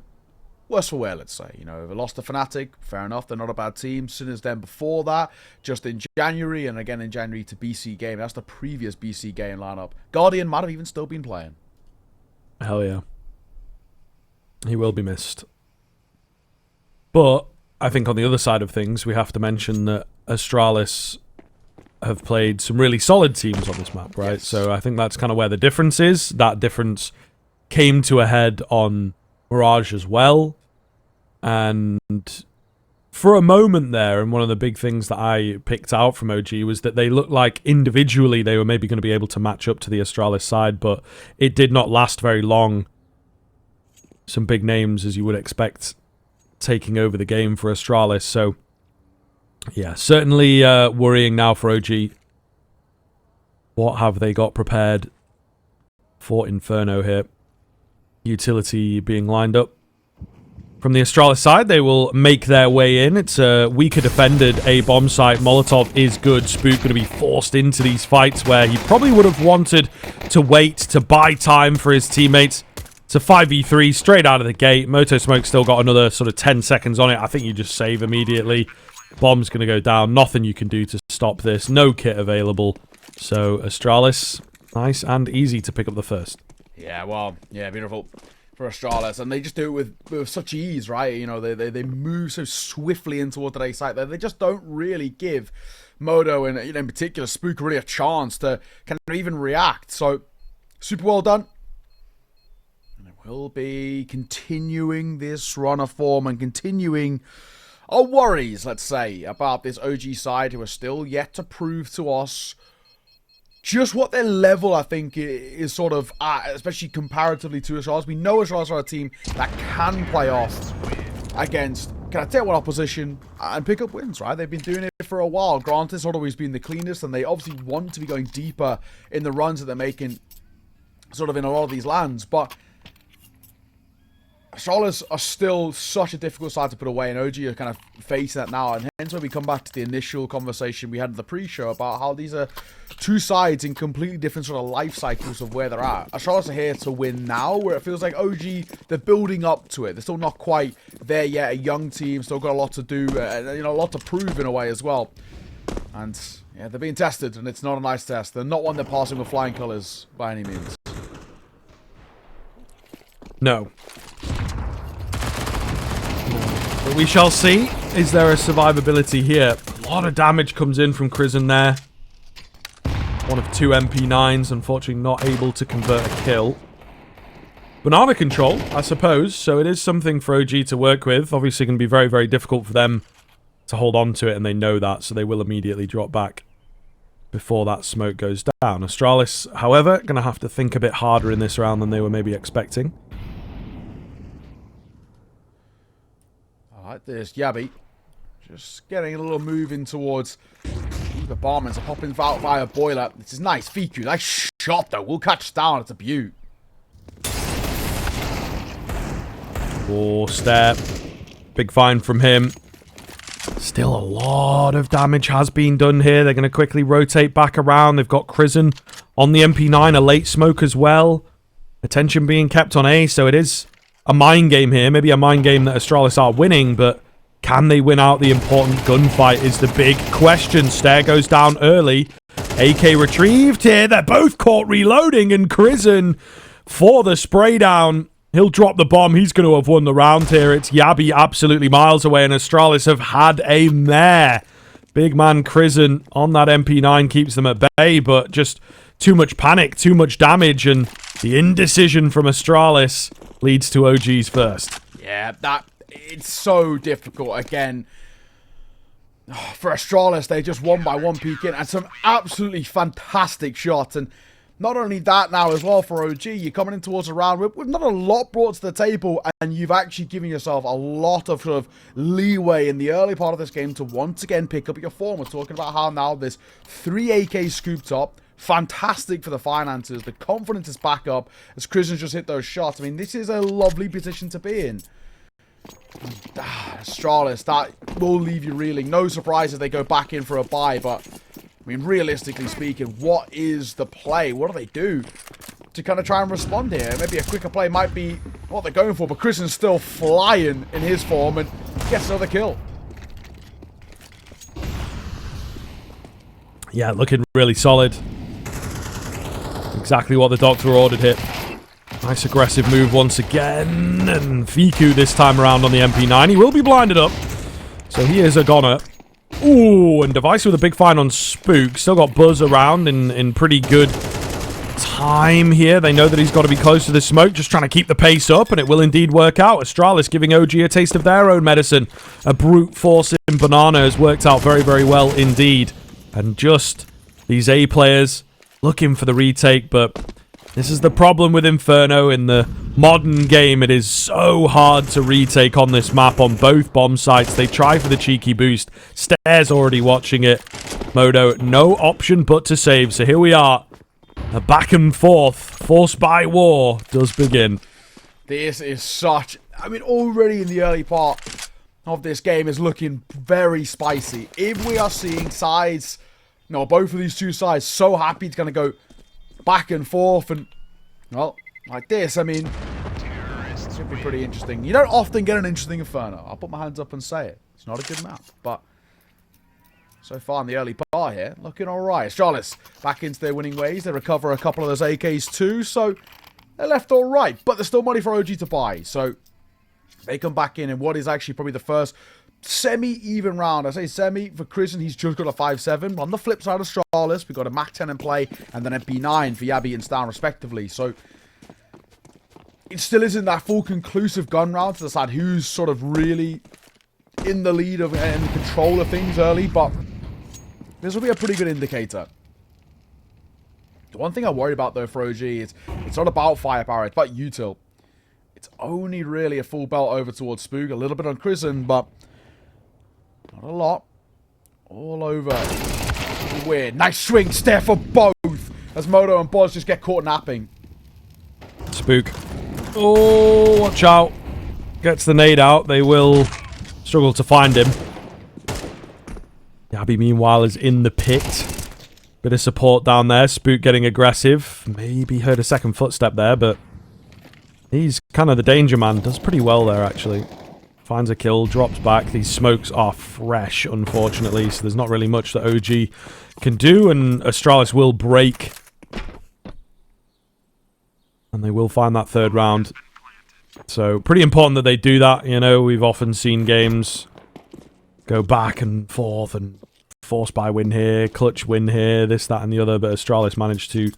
S2: worse for wear, let's say. You know, they lost to Fnatic, fair enough, they're not a bad team. Sinners then before that, just in January, and again in January to BC Game. That's the previous BC Game lineup. Guardian might have even still been playing.
S1: Hell yeah. He will be missed. But I think on the other side of things, we have to mention that Astralis have played some really solid teams on this map, right? Yes. So I think that's kind of where the difference is. That difference came to a head on Mirage as well. And for a moment there, and one of the big things that I picked out from OG was that they looked like individually they were maybe going to be able to match up to the Astralis side, but it did not last very long. Some big names, as you would expect, taking over the game for Astralis. So yeah, certainly worrying now for OG. What have they got prepared for Inferno here? Utility being lined up. From the Astralis side, they will make their way in. It's a weaker defended A bomb site. Molotov is good. Spook going to be forced into these fights where he probably would have wanted to wait to buy time for his teammates. It's a 5v3 straight out of the gate. Moto Smoke still got another sort of 10 seconds on it. I think you just save immediately. Bomb's going to go down. Nothing you can do to stop this. No kit available. So Astralis, nice and easy to pick up the first.
S2: Yeah, well, yeah, beautiful for Astralis, and they just do it with such ease, right? You know, they move so swiftly in toward the A site that they just don't really give Moto and, you know, in particular Spook really a chance to kind of even react. So super well done. And it will be continuing this run of form and continuing our worries, let's say, about this OG side who are still yet to prove to us just what their level, I think, is sort of at, especially comparatively to Astralis. We know Astralis are a team that can play off against kind of tier 1 opposition and pick up wins, right? They've been doing it for a while. Granted, it's not always been the cleanest, and they obviously want to be going deeper in the runs that they're making sort of in a lot of these lands, but Astralis are still such a difficult side to put away, and OG are kind of facing that now, and hence when we come back to the initial conversation we had in the pre-show about how these are two sides in completely different sort of life cycles of where they're at. Astralis are here to win now, where it feels like OG, they're building up to it. They're still not quite there yet, a young team, still got a lot to do, you know, a lot to prove in a way as well. And yeah, they're being tested, and it's not a nice test. They're not one they're passing with flying colours by any means.
S1: No. But we shall see. Is there a survivability here? A lot of damage comes in from Crizzen there. One of 2 MP9s, unfortunately not able to convert a kill. Banana control, I suppose, so it is something for OG to work with. Obviously going to be very, very difficult for them to hold on to it, and they know that, so they will immediately drop back before that smoke goes down. Astralis, however, going to have to think a bit harder in this round than they were maybe expecting.
S2: Alright, there's Yabby. Just getting a little move in towards the barmans are popping out via boiler. This is nice. Fiku, nice shot though. We'll catch down. It's a beaut.
S1: Oh, step. Big find from him. Still a lot of damage has been done here. They're going to quickly rotate back around. They've got Crizzen on the MP9, a late smoke as well. Attention being kept on A, so it is a mind game here. Maybe a mind game that Astralis are winning, but can they win out the important gunfight is the big question. Stair goes down early. AK retrieved here. They're both caught reloading, and Crizzen for the spray down. He'll drop the bomb. He's going to have won the round here. It's Yabby absolutely miles away, and Astralis have had a mare. Big man Crizzen on that MP9 keeps them at bay, but just too much panic, too much damage, and the indecision from Astralis leads to OG's first.
S2: Yeah, it's so difficult. Again, for Astralis, they just won by 1 peek in, and some absolutely fantastic shots. And not only that now as well for OG, you're coming in towards a round with not a lot brought to the table, and you've actually given yourself a lot of sort of leeway in the early part of this game to once again pick up your form. We're talking about how now there's 3 AKs scooped up, Fantastic for the finances. The confidence is back up as Christian's just hit those shots. I mean, this is a lovely position to be in. Astralis, that will leave you reeling. No surprise if they go back in for a buy, but I mean, realistically speaking, what is the play? What do they do to kind of try and respond here? Maybe a quicker play might be what they're going for, but Christian's still flying in his form and gets another kill.
S1: Yeah, looking really solid. Exactly what the doctor ordered here. Nice aggressive move once again. And Fiku this time around on the MP9. He will be blinded up. So he is a goner. Ooh, and Device with a big find on Spook. Still got Buzz around in pretty good time here. They know that he's got to be close to the smoke. Just trying to keep the pace up, and it will indeed work out. Astralis giving OG a taste of their own medicine. A brute force in Banana has worked out very, very well indeed. And just these A players looking for the retake, but this is the problem with Inferno. In the modern game, it is so hard to retake on this map on both bomb sites. They try for the cheeky boost. Stairs already watching it. Modo, no option but to save. So here we are. A back and forth, forced by war, does begin.
S2: This is such... I mean, already in the early part of this game is looking very spicy. If we are seeing sides... No, both of these two sides so happy to kind of go back and forth and, well, like this, I mean, it should be pretty interesting. You don't often get an interesting Inferno. I'll put my hands up and say it. It's not a good map, but so far in the early part here, looking all right. Astralis back into their winning ways. They recover a couple of those AKs too, so they're left all right, but there's still money for OG to buy, so they come back in what is actually probably the first semi-even round. I say semi for Christian. He's just got a 5-7. On the flip side of Astralis, we've got a Mac 10 in play and then a B9 for Yabi and Stan respectively. So it still isn't that full conclusive gun round to decide who's sort of really in the lead of and control of things early, but this will be a pretty good indicator. The one thing I worry about though for OG is it's not about firepower, it's about util. It's only really a full belt over towards Spook, a little bit on Christian, but not a lot. All over. Weird. Nice swing stare for both. As Moto and Boz just get caught napping.
S1: Spook. Oh, watch out. Gets the nade out. They will struggle to find him. Yabi, meanwhile, is in the pit. Bit of support down there. Spook getting aggressive. Maybe heard a second footstep there, but he's kind of the danger man. Does pretty well there, actually. Finds a kill, drops back. These smokes are fresh, unfortunately, so there's not really much that OG can do, and Astralis will break. And they will find that third round. So, pretty important that they do that. You know, we've often seen games go back and forth, and force buy win here, clutch win here, this, that, and the other, but Astralis managed to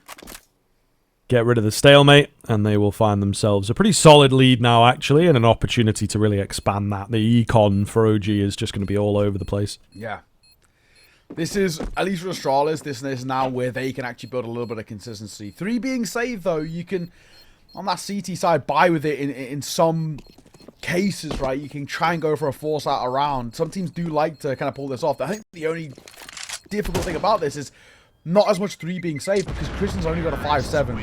S1: get rid of the stalemate, and they will find themselves a pretty solid lead now, actually, and an opportunity to really expand that. The econ for OG is just going to be all over the place.
S2: Yeah. This is, at least for Astralis, this is now where they can actually build a little bit of consistency. 3 being saved, though, you can, on that CT side, buy with it in some cases, right? You can try and go for a force out around. Some teams do like to kind of pull this off. I think the only difficult thing about this is not as much 3 being saved because Christian's only got a 5-7.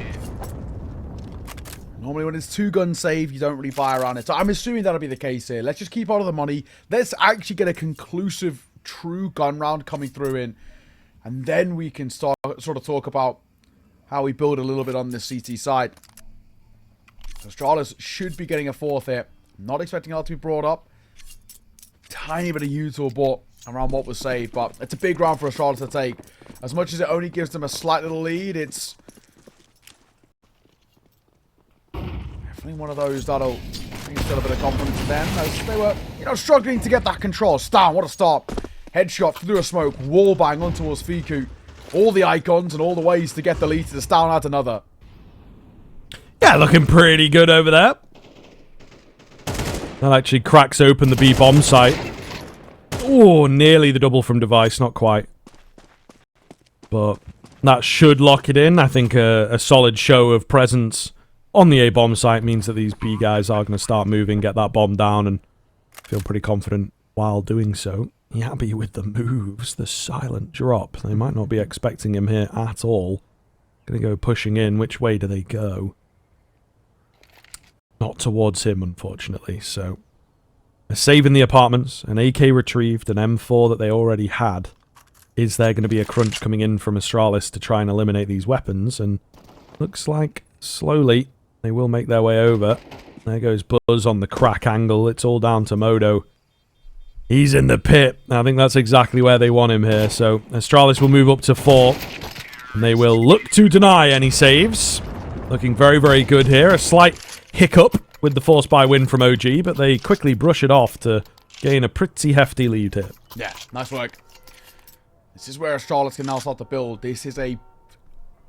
S2: Normally when it's 2 guns saved, you don't really buy around it. So I'm assuming that'll be the case here. Let's just keep all of the money. Let's actually get a conclusive, true gun round coming through in. And then we can start sort of talk about how we build a little bit on this CT side. Astralis should be getting a 4th here. I'm not expecting that to be brought up. Tiny bit of util bought around what was saved, but it's a big round for Astralis to take. As much as it only gives them a slight little lead, it's definitely one of those that'll instill a bit of confidence in them, as they were, you know, struggling to get that control. Stan, what a start. Headshot through a smoke, wall bang on towards Fiku. All the icons and all the ways to get the lead to the Stan at another.
S1: Yeah, looking pretty good over there. That actually cracks open the B bomb site. Oh, nearly the double from Device, not quite. But that should lock it in. I think a solid show of presence on the A bomb site means that these B guys are going to start moving, get that bomb down, and feel pretty confident while doing so. Yabi with the moves, the silent drop. They might not be expecting him here at all. Gonna go pushing in. Which way do they go? Not towards him, unfortunately. So, they're saving the apartments. An AK retrieved, an M4 that they already had. Is there going to be a crunch coming in from Astralis to try and eliminate these weapons? And looks like slowly they will make their way over. There goes Buzz on the crack angle. It's all down to Modo. He's in the pit. I think that's exactly where they want him here. So Astralis will move up to 4. And they will look to deny any saves. Looking very, very good here. A slight hiccup with the force buy win from OG, but they quickly brush it off to gain a pretty hefty lead here.
S2: Yeah, nice work. This is where Astralis can now start to build. This is a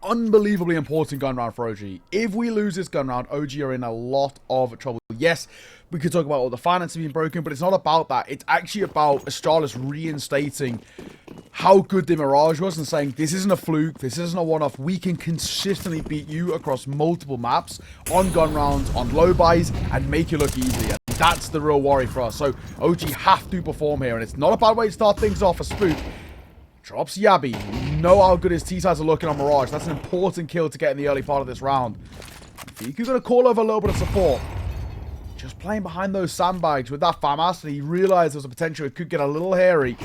S2: unbelievably important gun round for OG. If we lose this gun round, OG are in a lot of trouble. Yes, we could talk about all the finances being broken, but it's not about that. It's actually about Astralis reinstating how good the Mirage was and saying, this isn't a fluke, this isn't a one-off. We can consistently beat you across multiple maps, on gun rounds, on low buys, and make you look easy. And that's the real worry for us. So OG have to perform here, and it's not a bad way to start things off. A Spook drops Yabby. You know how good his T-sides are looking on Mirage. That's an important kill to get in the early part of this round. You're going to call over a little bit of support. Just playing behind those sandbags with that FAMAS, and he realized there was a potential it could get a little hairy.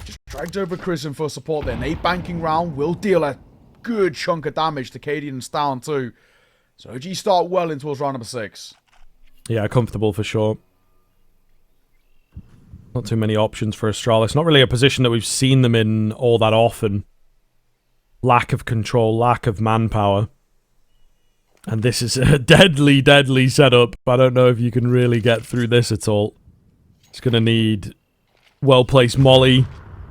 S2: Just dragged over Christian for support there. Nate banking round will deal a good chunk of damage to Cadian and Stalin too. So OG start well in towards round number 6.
S1: Yeah, comfortable for sure. Not too many options for Astralis. Not really a position that we've seen them in all that often. Lack of control, lack of manpower. And this is a deadly, deadly setup. I don't know if you can really get through this at all. It's going to need well-placed molly,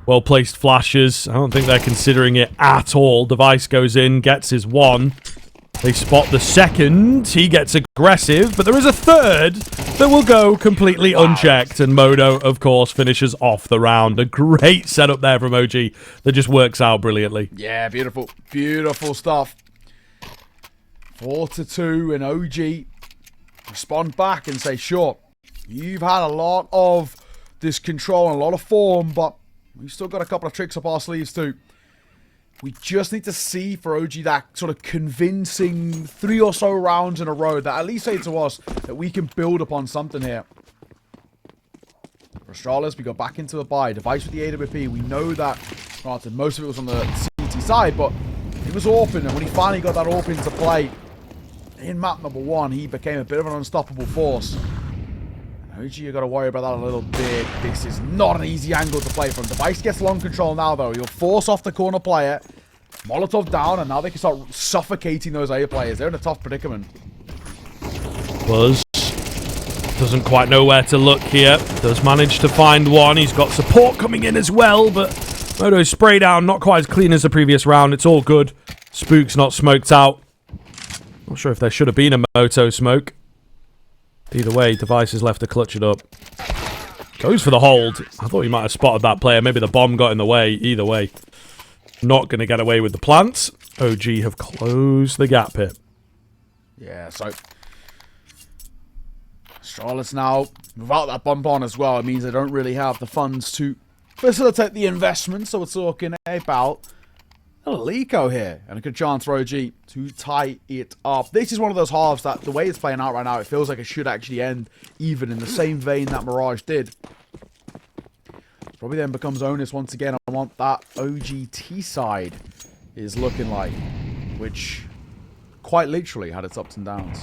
S1: well-placed flashes. I don't think they're considering it at all. Device goes in, gets his 1. They spot the second. He gets aggressive, but there is a third that will go completely unchecked. And Modo, of course, finishes off the round. A great setup there from OG that just works out brilliantly.
S2: Yeah, beautiful. Beautiful stuff. 4-2, and OG respond back and say, sure, you've had a lot of this control and a lot of form, but we've still got a couple of tricks up our sleeves too. We just need to see for OG that sort of convincing 3 or so rounds in a row that at least say to us that we can build upon something here. For Astralis, we go back into the buy. Device with the AWP. We know that, granted, most of it was on the CT side, but it was Orphan, and when he finally got that Orphan to play in map number 1, he became a bit of an unstoppable force. OG, you got to worry about that a little bit. This is not an easy angle to play from. Device gets long control now, though. He'll force off the corner player. Molotov down, and now they can start suffocating those A players. They're in a tough predicament.
S1: Buzz doesn't quite know where to look here. Does manage to find one. He's got support coming in as well, but Moto's spray down. Not quite as clean as the previous round. It's all good. Spook's not smoked out. Not sure if there should have been a Moto smoke. Either way, Device is left to clutch it up. Goes for the hold. I thought he might have spotted that player. Maybe the bomb got in the way. Either way, not going to get away with the plants. OG have closed the gap here.
S2: Yeah, so Astralis now, without that bump on as well, it means they don't really have the funds to facilitate the investment. So we're talking about a little eco here, and a good chance for OG to tie it up. This is one of those halves that, the way it's playing out right now, it feels like it should actually end even in the same vein that Mirage did. Probably then becomes onus once again on what that OGT side is looking like, which quite literally had its ups and downs.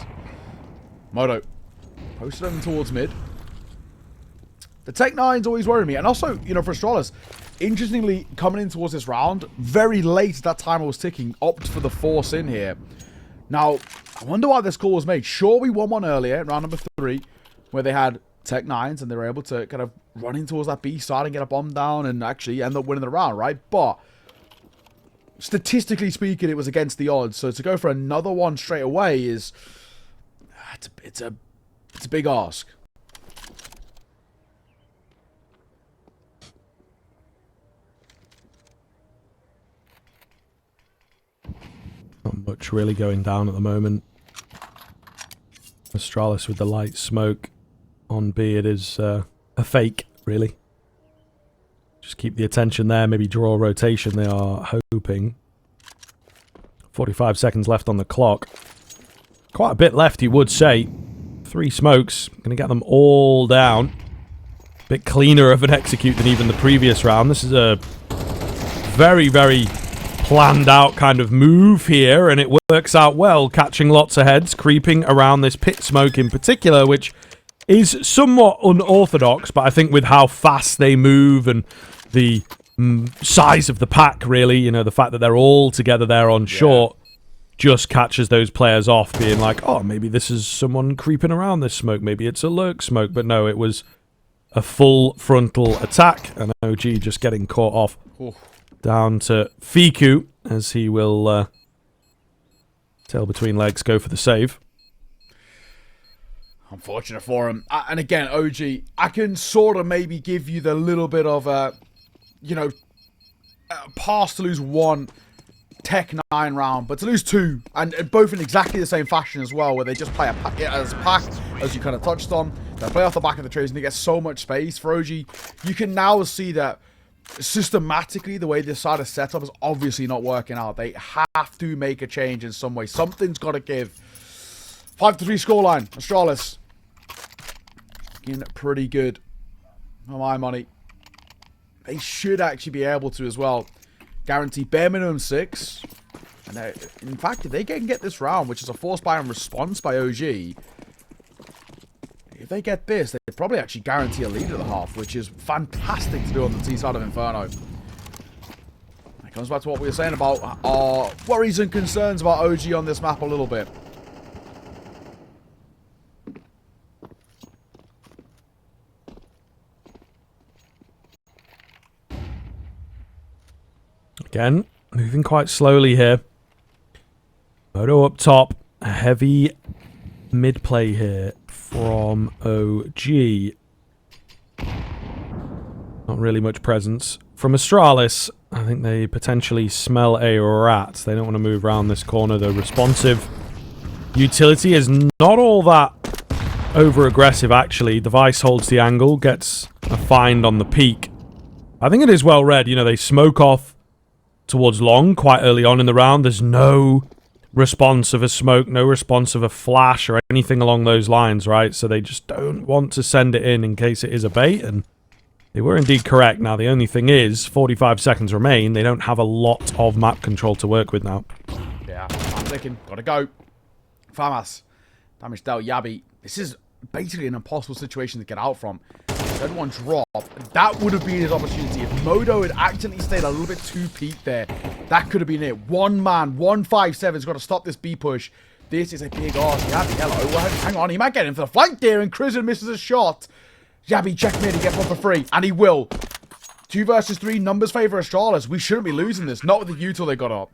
S2: Moto posted them towards mid. The Tech 9s always worry me, and also, you know, for Astralis, interestingly, coming in towards this round, very late that timer was ticking, opt for the force in here. Now, I wonder why this call was made. Sure, we won one earlier, round number 3, where they had Tech 9s and they were able to kind of run in towards that B side and get a bomb down and actually end up winning the round, right? But statistically speaking, it was against the odds. So to go for another one straight away is it's a big ask.
S1: Not much really going down at the moment. Astralis with the light smoke on B. It is a fake, really. Just keep the attention there. Maybe draw a rotation, they are hoping. 45 seconds left on the clock. Quite a bit left, you would say. 3 smokes. Going to get them all down. Bit cleaner of an execute than even the previous round. This is a very, very planned out kind of move here, and it works out well, catching lots of heads, creeping around this pit smoke in particular, which is somewhat unorthodox, but I think with how fast they move and the size of the pack, really, you know, the fact that they're all together there on short just catches those players off, being like, oh, maybe this is someone creeping around this smoke, maybe it's a lurk smoke, but no, it was a full frontal attack, and OG just getting caught off. Down to Fiku, as he will tail between legs go for the save.
S2: Unfortunate for him. And again, OG, I can sort of maybe give you the little bit of a, you know, pass to lose 1 Tech 9 round, but to lose 2, and both in exactly the same fashion as well, where they just play as a pack, as you kind of touched on. They play off the back of the trees and they get so much space. For OG, you can now see that systematically the way this side of setup is obviously not working out. They have to make a change in some way. Something's got to give. 5-3 scoreline. Astralis looking pretty good for my money. They should actually be able to as well guarantee bare minimum 6. And in fact, if they can get this round, which is a force buy and response by OG, if they get this, they probably actually guarantee a lead at the half, which is fantastic to do on the T side of Inferno. It comes back to what we were saying about our worries and concerns about OG on this map a little bit.
S1: Again, moving quite slowly here. Moto up top. A heavy mid-play here from OG. Not really much presence. From Astralis, I think they potentially smell a rat. They don't want to move around this corner. The responsive utility is not all that over-aggressive, actually. Device holds the angle, gets a find on the peak. I think it is well read. You know, they smoke off towards long quite early on in the round. There's no response of a smoke, no response of a flash or anything along those lines, right? So they just don't want to send it in case it is a bait, and they were indeed correct. Now, the only thing is, 45 seconds remain. They don't have a lot of map control to work with now.
S2: Yeah, I'm thinking, gotta go. Famas, damage dealt Yabi. This is basically an impossible situation to get out from. Third one drop. That would have been his opportunity. If Modo had accidentally stayed a little bit too peaked there, that could have been it. One man, 157's got to stop this B push. This is a big ass. Yabi, hello. Well, hang on, he might get in for the flank there, and Crizzen misses a shot. Yabi checkmate, he gets one for free, and he will. 2 versus 3, numbers favor Astralis. We shouldn't be losing this, not with the util they got up.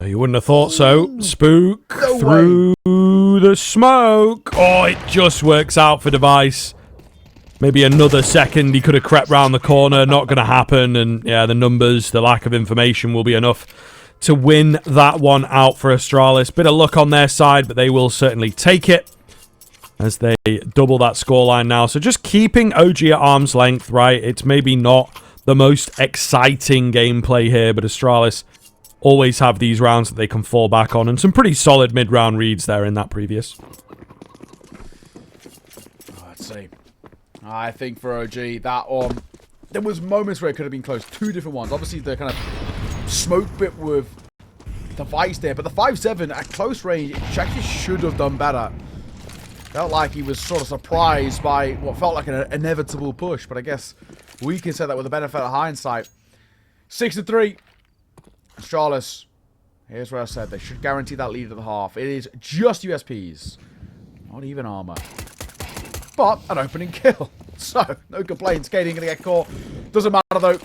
S1: You wouldn't have thought so. Spook through the smoke. Oh, it just works out for Device. Maybe another second he could have crept round the corner. Not going to happen. And yeah, the numbers, the lack of information will be enough to win that one out for Astralis. Bit of luck on their side, but they will certainly take it as they double that scoreline now. So just keeping OG at arm's length, right? It's maybe not the most exciting gameplay here, but Astralis always have these rounds that they can fall back on, and some pretty solid mid-round reads there in that previous.
S2: Let's see. I think for OG, that there was moments where it could have been close. 2 different ones. Obviously, the kind of smoke bit with Device there, but the 5-7 at close range, it actually should have done better. Felt like he was sort of surprised by what felt like an inevitable push, but I guess we can say that with the benefit of hindsight. 6-3. Astralis, here's where I said they should guarantee that lead at the half. It is just USPs, not even armor, but an opening kill. So, no complaints. Skating going to get caught. Doesn't matter, though.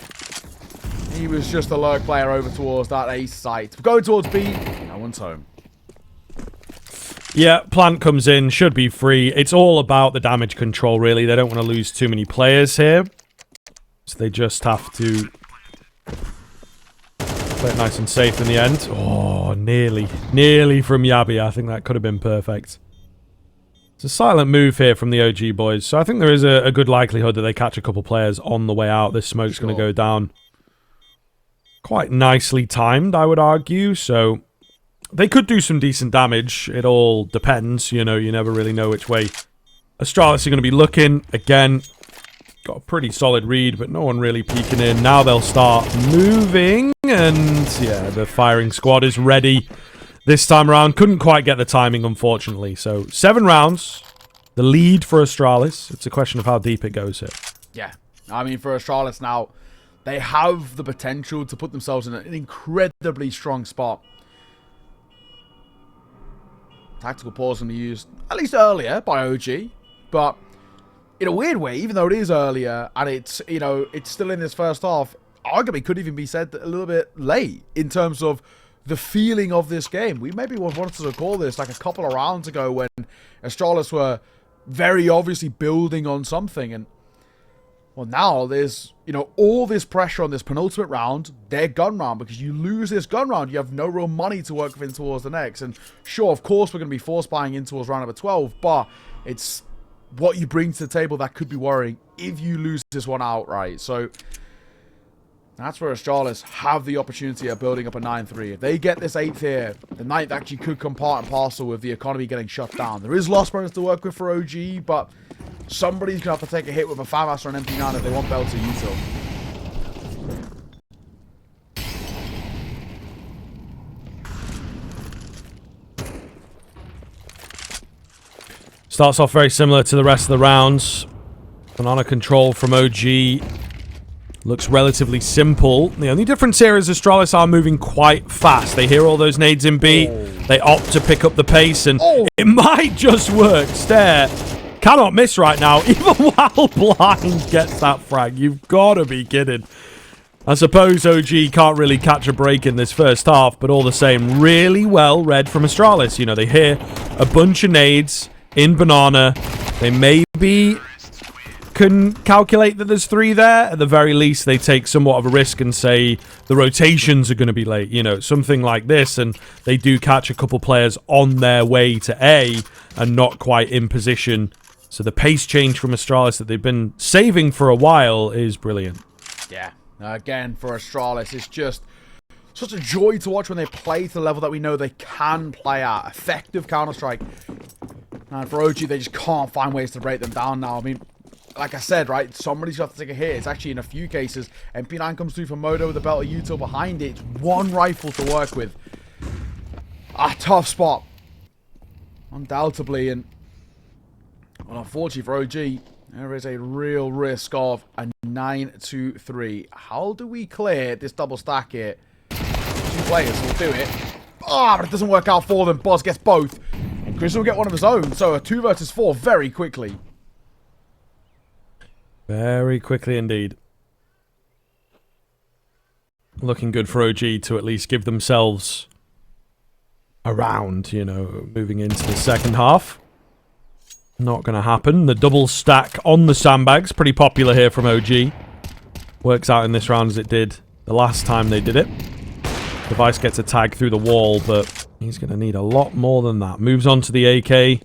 S2: He was just a lurk player over towards that ace site. We're going towards B. No one's home.
S1: Yeah, plant comes in, should be free. It's all about the damage control, really. They don't want to lose too many players here. So they just have to play it nice and safe in the end. Oh, nearly. Nearly from Yabi. I think that could have been perfect. It's a silent move here from the OG boys. So I think there is a good likelihood that they catch a couple players on the way out. This smoke's going to go down quite nicely timed, I would argue. So they could do some decent damage. It all depends. You know, you never really know which way Astralis are going to be looking. Again, got a pretty solid read, but no one really peeking in. Now they'll start moving, and yeah, the firing squad is ready this time around. Couldn't quite get the timing, unfortunately. So 7 rounds, the lead for Astralis. It's a question of how deep it goes here.
S2: Yeah, I mean, for Astralis now, they have the potential to put themselves in an incredibly strong spot. Tactical pause can be used, at least earlier, by OG, but in a weird way, even though it is earlier, and it's, you know, it's still in this first half, arguably could even be said a little bit late in terms of the feeling of this game. We maybe wanted to call this like a couple of rounds ago when Astralis were very obviously building on something, and well, now there's, you know, all this pressure on this penultimate round, their gun round, because you lose this gun round, you have no real money to work with in towards the next. And sure, of course, we're going to be force buying in towards round number 12, but it's what you bring to the table that could be worrying if you lose this one outright. So that's where Astralis have the opportunity of building up a 9-3. If they get this 8th here, the 9th actually could come part and parcel with the economy getting shut down. There is loss bonus to work with for OG, but somebody's going to have to take a hit with a Fatmaster and MP9 if they want Bell to util.
S1: Starts off very similar to the rest of the rounds. Banana control from OG looks relatively simple. The only difference here is Astralis are moving quite fast. They hear all those nades in B. They opt to pick up the pace, and it might just work. Stare. Cannot miss right now, even while Blind gets that frag. You've got to be kidding. I suppose OG can't really catch a break in this first half, but all the same, really well read from Astralis. You know, they hear a bunch of nades in Banana. They maybe can calculate that there's 3 there. At the very least, they take somewhat of a risk and say the rotations are going to be late. You know, something like this, and they do catch a couple players on their way to A and not quite in position. So the pace change from Astralis that they've been saving for a while is brilliant.
S2: Yeah, again, for Astralis, it's just such a joy to watch when they play to the level that we know they can play at. Effective Counter-Strike. And for OG, they just can't find ways to break them down now. I mean, like I said, right, somebody's got to take a hit. It's actually, in a few cases, MP9 comes through from Modo with a belt of util behind it. It's one rifle to work with. A tough spot. Undoubtedly, and well, unfortunately for OG, there is a real risk of a 9-2-3. How do we clear this double stack here? 2 players will do it. Ah, but it doesn't work out for them. Boz gets both. And Chris will get one of his own. So a 2 versus 4 very quickly.
S1: Very quickly indeed. Looking good for OG to at least give themselves a round, you know, moving into the second half. Not going to happen. The double stack on the sandbags, pretty popular here from OG. Works out in this round as it did the last time they did it. Device gets a tag through the wall, but he's going to need a lot more than that. Moves on to the AK.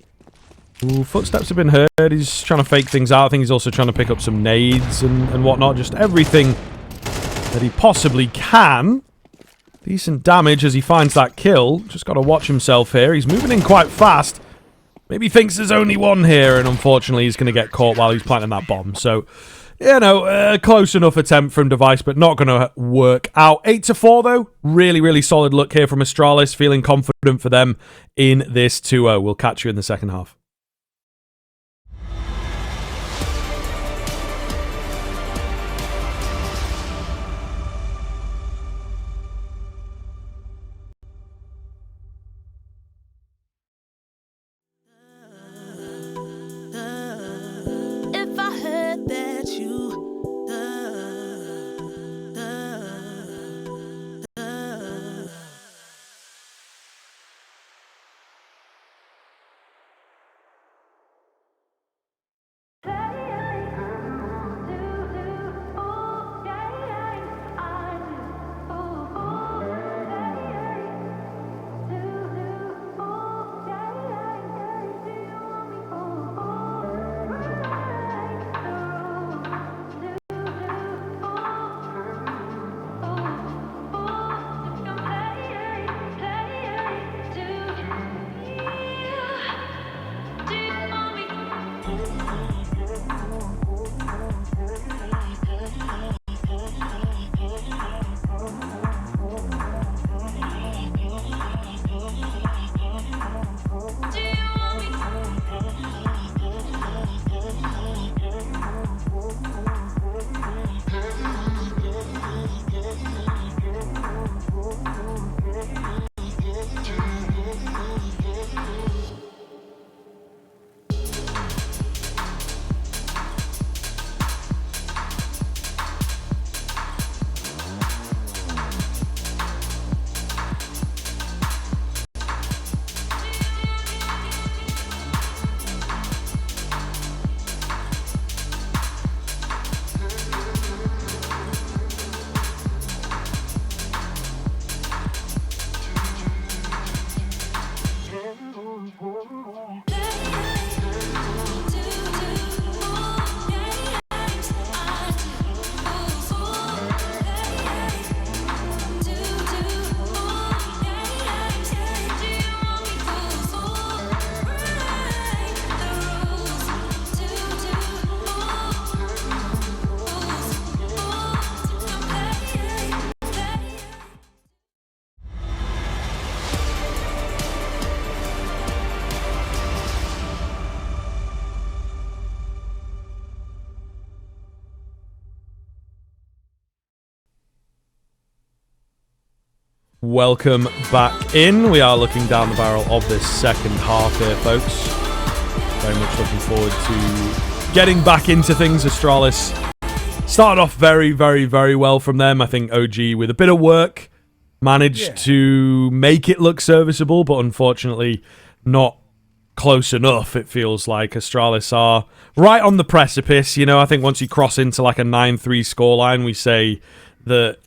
S1: Ooh, footsteps have been heard. He's trying to fake things out. I think he's also trying to pick up some nades and whatnot. Just everything that he possibly can. Decent damage as he finds that kill. Just got to watch himself here. He's moving in quite fast. Maybe thinks there's only one here, and unfortunately he's going to get caught while he's planting that bomb. So, you know, close enough attempt from Device, but not going to work out. 8-4, though. Really, really solid look here from Astralis. Feeling confident for them in this 2-0. We'll catch you in the second half. Welcome back in. We are looking down the barrel of this second half here, folks. Very much looking forward to getting back into things. Astralis started off very, very, very well from them. I think OG, with a bit of work, managed to make it look serviceable, but unfortunately not close enough. It feels like Astralis are right on the precipice. You know, I think once you cross into like a 9-3 scoreline, we say that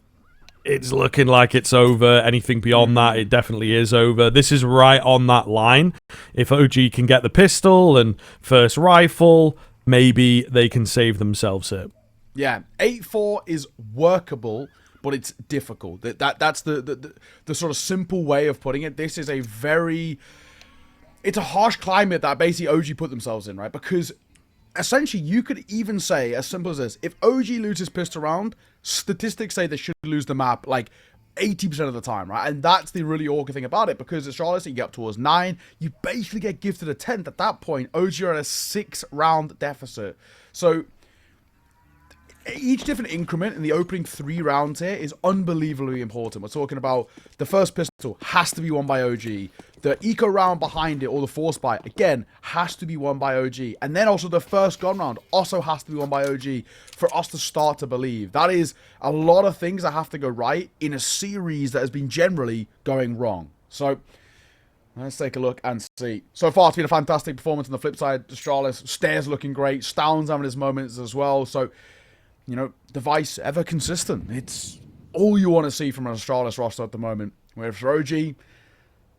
S1: it's looking like it's over. Anything beyond that, it definitely is over. This is right on that line. If OG can get the pistol and first rifle, maybe they can save themselves here.
S2: Yeah, 8-4 is workable, but it's difficult. That's the sort of simple way of putting it. This is a very... It's a harsh climate that basically OG put themselves in, right? Because essentially you could even say, as simple as this, if OG loses pistol round, statistics say they should lose the map like 80% of the time, right? And that's the really awkward thing about it, because Astralis, you get up towards 9, you basically get gifted a 10th. At that point, OG are at a 6-round deficit. So each different increment in the opening 3 rounds here is unbelievably important. We're talking about the first pistol has to be won by OG. The eco round behind it, or the force buy, again, has to be won by OG. And then also the first gun round also has to be won by OG for us to start to believe. That is a lot of things that have to go right in a series that has been generally going wrong. So let's take a look and see. So far, it's been a fantastic performance on the flip side. Astralis, Stairs looking great. Stown's having his moments as well. So, you know, Device, ever consistent. It's all you want to see from an Astralis roster at the moment. Whereas for OG,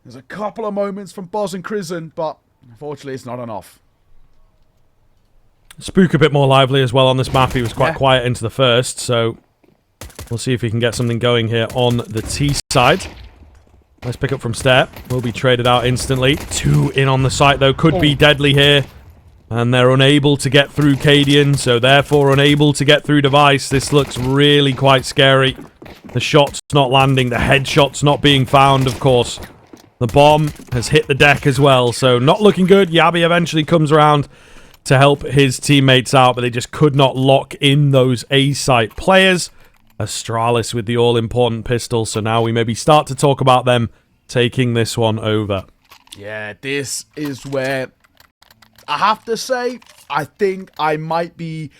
S2: there's a couple of moments from Boz and Crizzen, but unfortunately it's not enough.
S1: Spook a bit more lively as well on this map. He was quite quiet into the first, so we'll see if he can get something going here on the T side. Let's pick up from Stair. Will be traded out instantly. 2 in on the site, though. Could be deadly here. And they're unable to get through Cadian, so therefore unable to get through Device. This looks really quite scary. The shot's not landing. The headshot's not being found, of course. The bomb has hit the deck as well, so not looking good. Yabi eventually comes around to help his teammates out, but they just could not lock in those A-site players. Astralis with the all-important pistol, so now we maybe start to talk about them taking this one over.
S2: Yeah, this is where I have to say, I think I might be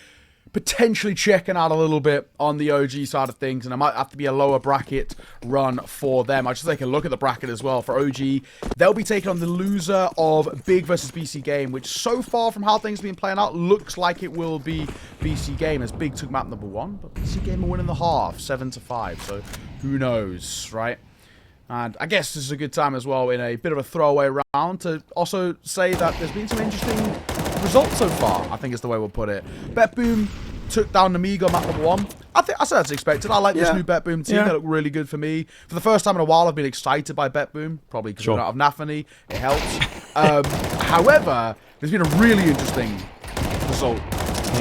S2: potentially checking out a little bit on the OG side of things, and I might have to be a lower bracket run for them. I just take a look at the bracket as well. For OG, they'll be taking on the loser of Big versus BC Game, which so far from how things have been playing out, looks like it will be BC Game, as Big took map number 1, but BC Game are winning the half, 7-5, so who knows, right? And I guess this is a good time as well in a bit of a throwaway round to also say that there's been some interesting results so far, I think is the way we'll put it. Bet Boom took down Namigo map number 1. I said as expected. I like this new Bet Boom team. They look really good for me. For the first time in a while, I've been excited by Bet Boom. Probably because we're out of Nafany. It helps. However, there's been a really interesting result.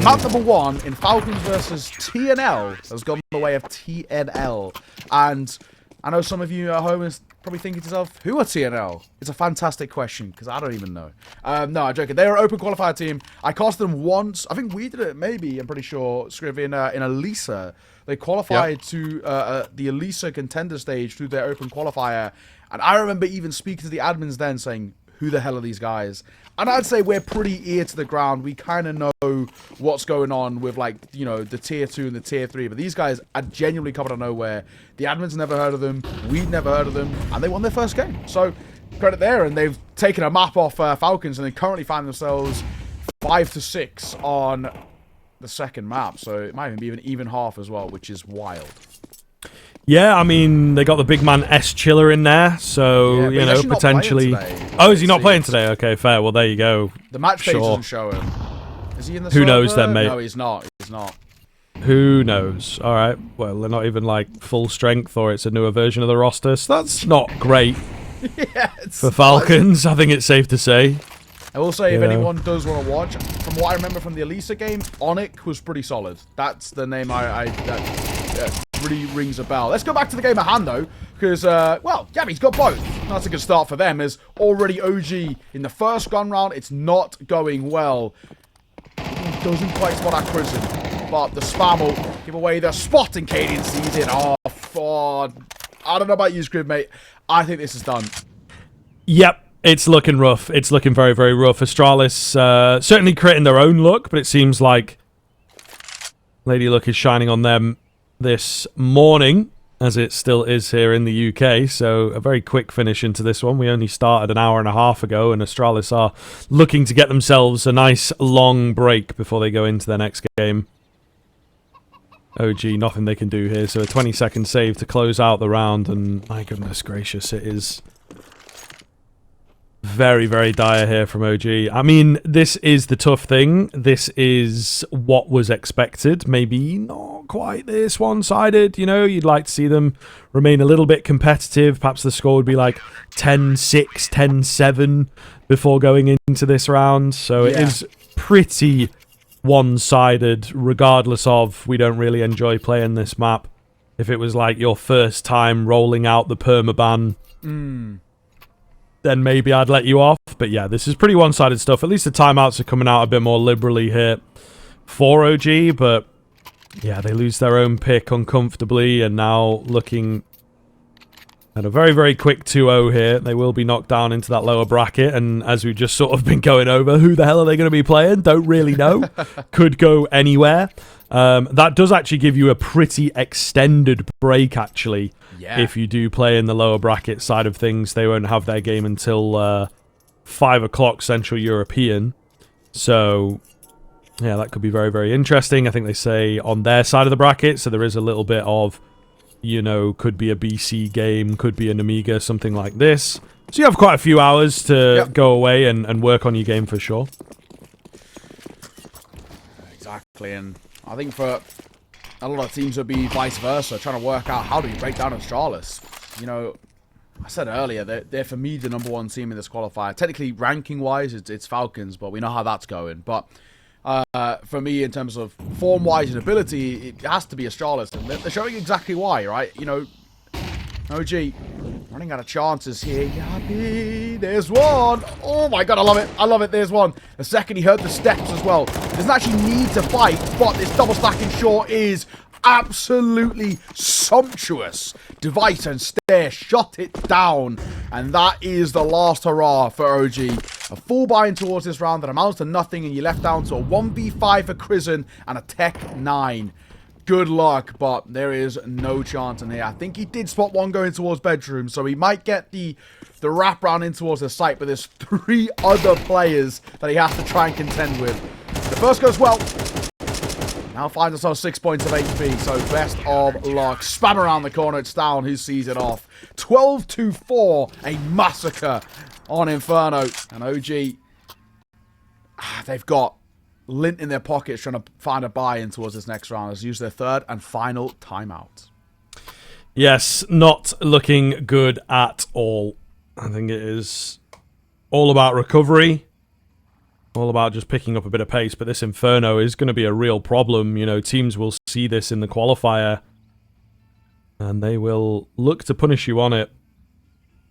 S2: Map number 1 in Falcons versus TNL has gone the way of TNL. And I know some of you at home is probably thinking to yourself, who are TNL? It's a fantastic question, because I don't even know. No, I'm joking. They're an open qualifier team. I cast them once. I think we did it, maybe, I'm pretty sure, Scriv, in Elisa. They qualified to the Elisa contender stage through their open qualifier. And I remember even speaking to the admins then saying, who the hell are these guys? And I'd say we're pretty ear to the ground. We kind of know what's going on with, like, you know, the tier 2 and the tier 3. But these guys are genuinely coming out of nowhere. The admins never heard of them. We'd never heard of them. And they won their first game. So, credit there. And they've taken a map off Falcons. And they currently find themselves 5-6 on the second map. So, it might even be an even half as well, which is wild.
S1: Yeah, I mean, they got the big man S Chiller in there, so, you know, potentially... Oh, is he not playing today? Okay, fair. Well, there you go.
S2: The match page doesn't show him. Is he in the
S1: Who knows then, mate?
S2: No, he's not. He's not.
S1: Who knows? All right. Well, they're not even, like, full strength, or it's a newer version of the roster, so that's not great for Falcons, I think it's safe to say.
S2: I will say, if anyone does want to watch, from what I remember from the Elisa game, Onic was pretty solid. That's the name that really rings a bell. Let's go back to the game at hand, though, because, well, Yabi's got both. That's a good start for them, as already OG in the first gun round, it's not going well. He doesn't quite spot our Crizzen, but the spam will give away the spot, and Cadian sees it. Oh, I don't know about you, Scrib, mate. I think this is done.
S1: Yep. It's looking rough. It's looking very, very rough. Astralis certainly creating their own luck, but it seems like Lady Luck is shining on them this morning, as it still is here in the UK. So a very quick finish into this one. We only started an hour and a half ago, and Astralis are looking to get themselves a nice long break before they go into their next game. OG, nothing they can do here. So a 20-second save to close out the round, and my goodness gracious, it is very, very dire here from OG. I mean, this is the tough thing. This is what was expected. Maybe not quite this one-sided. You know, you'd like to see them remain a little bit competitive. Perhaps the score would be like 10-6, 10-7 before going into this round. So it is pretty one-sided, regardless of we don't really enjoy playing this map. If it was like your first time rolling out the permaban, then maybe I'd let you off. But yeah, this is pretty one-sided stuff. At least the timeouts are coming out a bit more liberally here for OG. But yeah, they lose their own pick uncomfortably, and now looking at a very, very quick 2-0 here. They will be knocked down into that lower bracket, and as we've just sort of been going over, who the hell are they going to be playing? Don't really know. Could go anywhere. That does actually give you a pretty extended break, actually.
S2: Yeah.
S1: If you do play in the lower bracket side of things, they won't have their game until 5 o'clock Central European. So, yeah, that could be very, very interesting. I think they say on their side of the bracket, so there is a little bit of, you know, could be a BC game, could be an Amiga, something like this. So you have quite a few hours to go away and work on your game for sure.
S2: Exactly, and I think for a lot of teams it would be vice versa, trying to work out how do you break down Astralis. You know, I said earlier, they're for me the #1 team in this qualifier. Technically, ranking-wise, it's Falcons, but we know how that's going. But for me, in terms of form-wise and ability, it has to be Astralis, and they're showing exactly why, right? You know, OG running out of chances here. Yappy, there's one. Oh my god, I love it. I love it. There's one. The second he heard the steps as well. Doesn't actually need to fight, but this double stacking short is absolutely sumptuous. Device and Stare shot it down, and that is the last hurrah for OG. A full buy-in towards this round that amounts to nothing, and you're left down to a 1v5 for Crizzen and a Tech 9. Good luck, but there is no chance in here. I think he did spot one going towards bedroom, so he might get the wrap round in towards the site, but there's 3 other players that he has to try and contend with. The first goes well. Now finds himself 6 points of HP, so best of luck. Spam around the corner, it's down. Who sees it off? 12-4, a massacre on Inferno. And OG, they've got lint in their pockets trying to find a buy-in towards this next round. Let's use their third and final timeout.
S1: Yes, not looking good at all. I think it is all about recovery, all about just picking up a bit of pace, but this Inferno is going to be a real problem. You know, teams will see this in the qualifier, and they will look to punish you on it.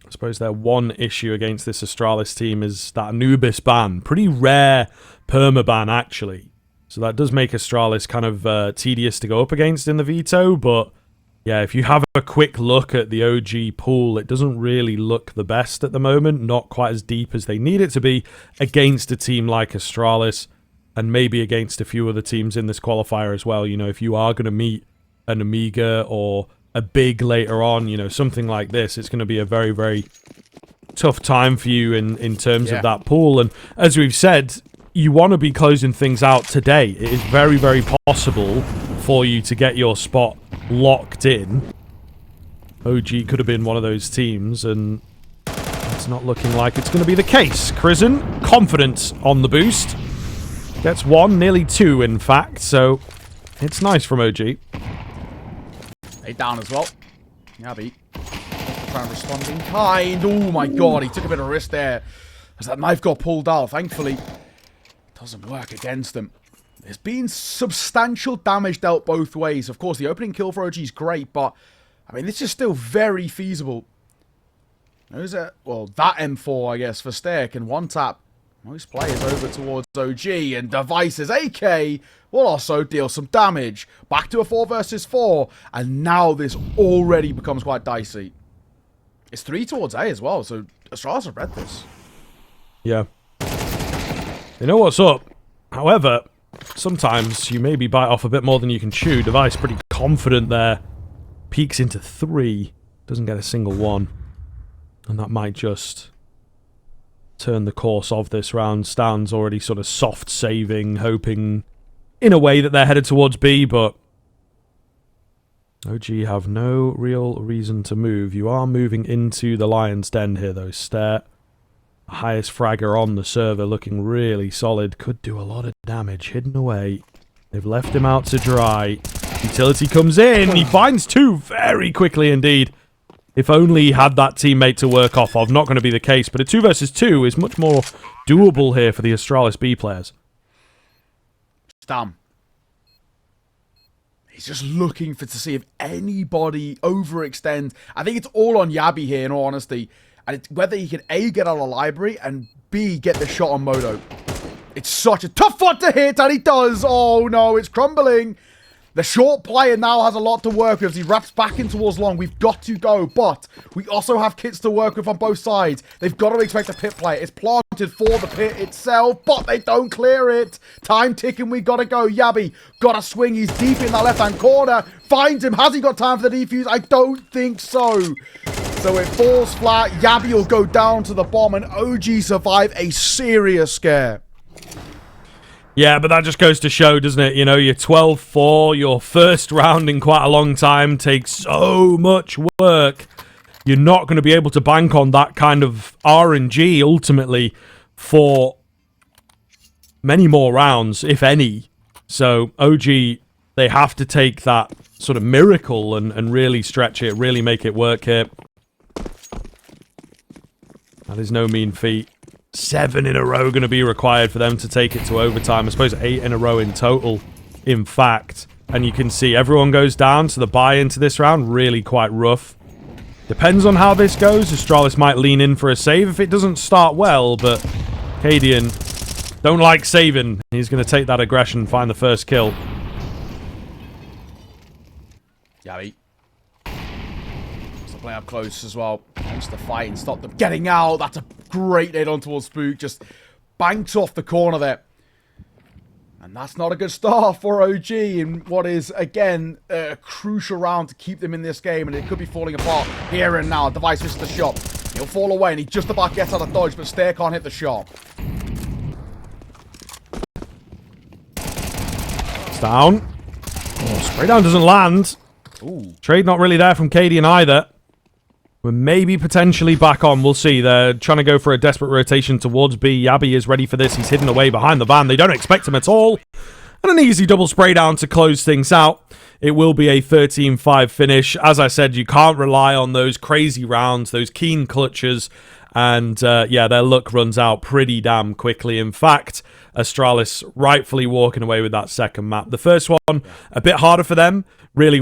S1: I suppose their one issue against this Astralis team is that Anubis ban. Pretty rare permaban, actually. So that does make Astralis kind of tedious to go up against in the veto, but yeah, if you have a quick look at the OG pool, it doesn't really look the best at the moment. Not quite as deep as they need it to be against a team like Astralis, and maybe against a few other teams in this qualifier as well. You know, if you are going to meet an Amiga or a big later on, you know, something like this, it's going to be a very, very tough time for you in terms of that pool. And as we've said, you want to be closing things out today. It is very, very possible for you to get your spot locked in. OG could have been one of those teams, and it's not looking like it's going to be the case. Crizzen, confident on the boost. Gets 1, nearly 2, in fact, so it's nice from OG.
S2: 8 down as well. Yabby. Trying to respond in kind. Oh my god, he took a bit of risk there as that knife got pulled out. Thankfully, it doesn't work against them. There's been substantial damage dealt both ways. Of course, the opening kill for OG is great, but I mean, this is still very feasible. There's a, well, that M4, I guess, for Stair can one tap Most players over towards OG, and Device's AK will also deal some damage. Back to a 4 versus 4, and now this already becomes quite dicey. It's 3 towards A as well, so Astralis have read this.
S1: Yeah. They know what's up. However, sometimes you maybe bite off a bit more than you can chew. Device pretty confident there. Peeks into 3. Doesn't get a single one. And that might just turn the course of this round. Stan's already sort of soft saving, hoping in a way that they're headed towards B, but OG have no real reason to move. You are moving into the Lion's Den here, though. Stare. Highest fragger on the server, looking really solid. Could do a lot of damage. Hidden away. They've left him out to dry. Utility comes in. He finds 2 very quickly indeed. If only he had that teammate to work off of. Not going to be the case, but a 2 versus 2 is much more doable here for the Astralis B players.
S2: Stam. He's just looking to see if anybody overextends. I think it's all on Yabi here, in all honesty. And it's whether he can A, get out of the library, and B, get the shot on Moto. It's such a tough one to hit, and he does. Oh no, it's crumbling. The short player now has a lot to work with as he wraps back in towards long. We've got to go, but we also have kits to work with on both sides. They've got to expect a pit play. It's planted for the pit itself, but they don't clear it. Time ticking, we got to go. Yabi got to swing. He's deep in that left-hand corner. Finds him. Has he got time for the defuse? I don't think so. So it falls flat. Yabi will go down to the bomb, and OG survive a serious scare.
S1: Yeah, but that just goes to show, doesn't it? You know, you're 12-4, your first round in quite a long time takes so much work. You're not going to be able to bank on that kind of RNG, ultimately, for many more rounds, if any. So, OG, they have to take that sort of miracle and really stretch it, really make it work here. That is no mean feat. 7 in a row going to be required for them to take it to overtime. I suppose 8 in a row in total, in fact. And you can see everyone goes down, so the buy into this round really quite rough. Depends on how this goes. Astralis might lean in for a save if it doesn't start well, but Cadian don't like saving. He's going to take that aggression and find the first kill.
S2: Yabi. Play up close as well. Wants to fight and stop them getting out. That's a great nade on towards Spook. Just banks off the corner there. And that's not a good start for OG in what is, again, a crucial round to keep them in this game. And it could be falling apart here and now. Device misses the shot. He'll fall away and he just about gets out of dodge, but Stare can't hit the shot.
S1: It's down. Oh, spray down doesn't land.
S2: Ooh.
S1: Trade not really there from Cadian either. We're maybe potentially back on. We'll see. They're trying to go for a desperate rotation towards B. Yabi is ready for this. He's hidden away behind the van. They don't expect him at all. And an easy double spray down to close things out. It will be a 13-5 finish. As I said, you can't rely on those crazy rounds, those keen clutches. And, yeah, their luck runs out pretty damn quickly. In fact, Astralis rightfully walking away with that second map. The first one, a bit harder for them. Really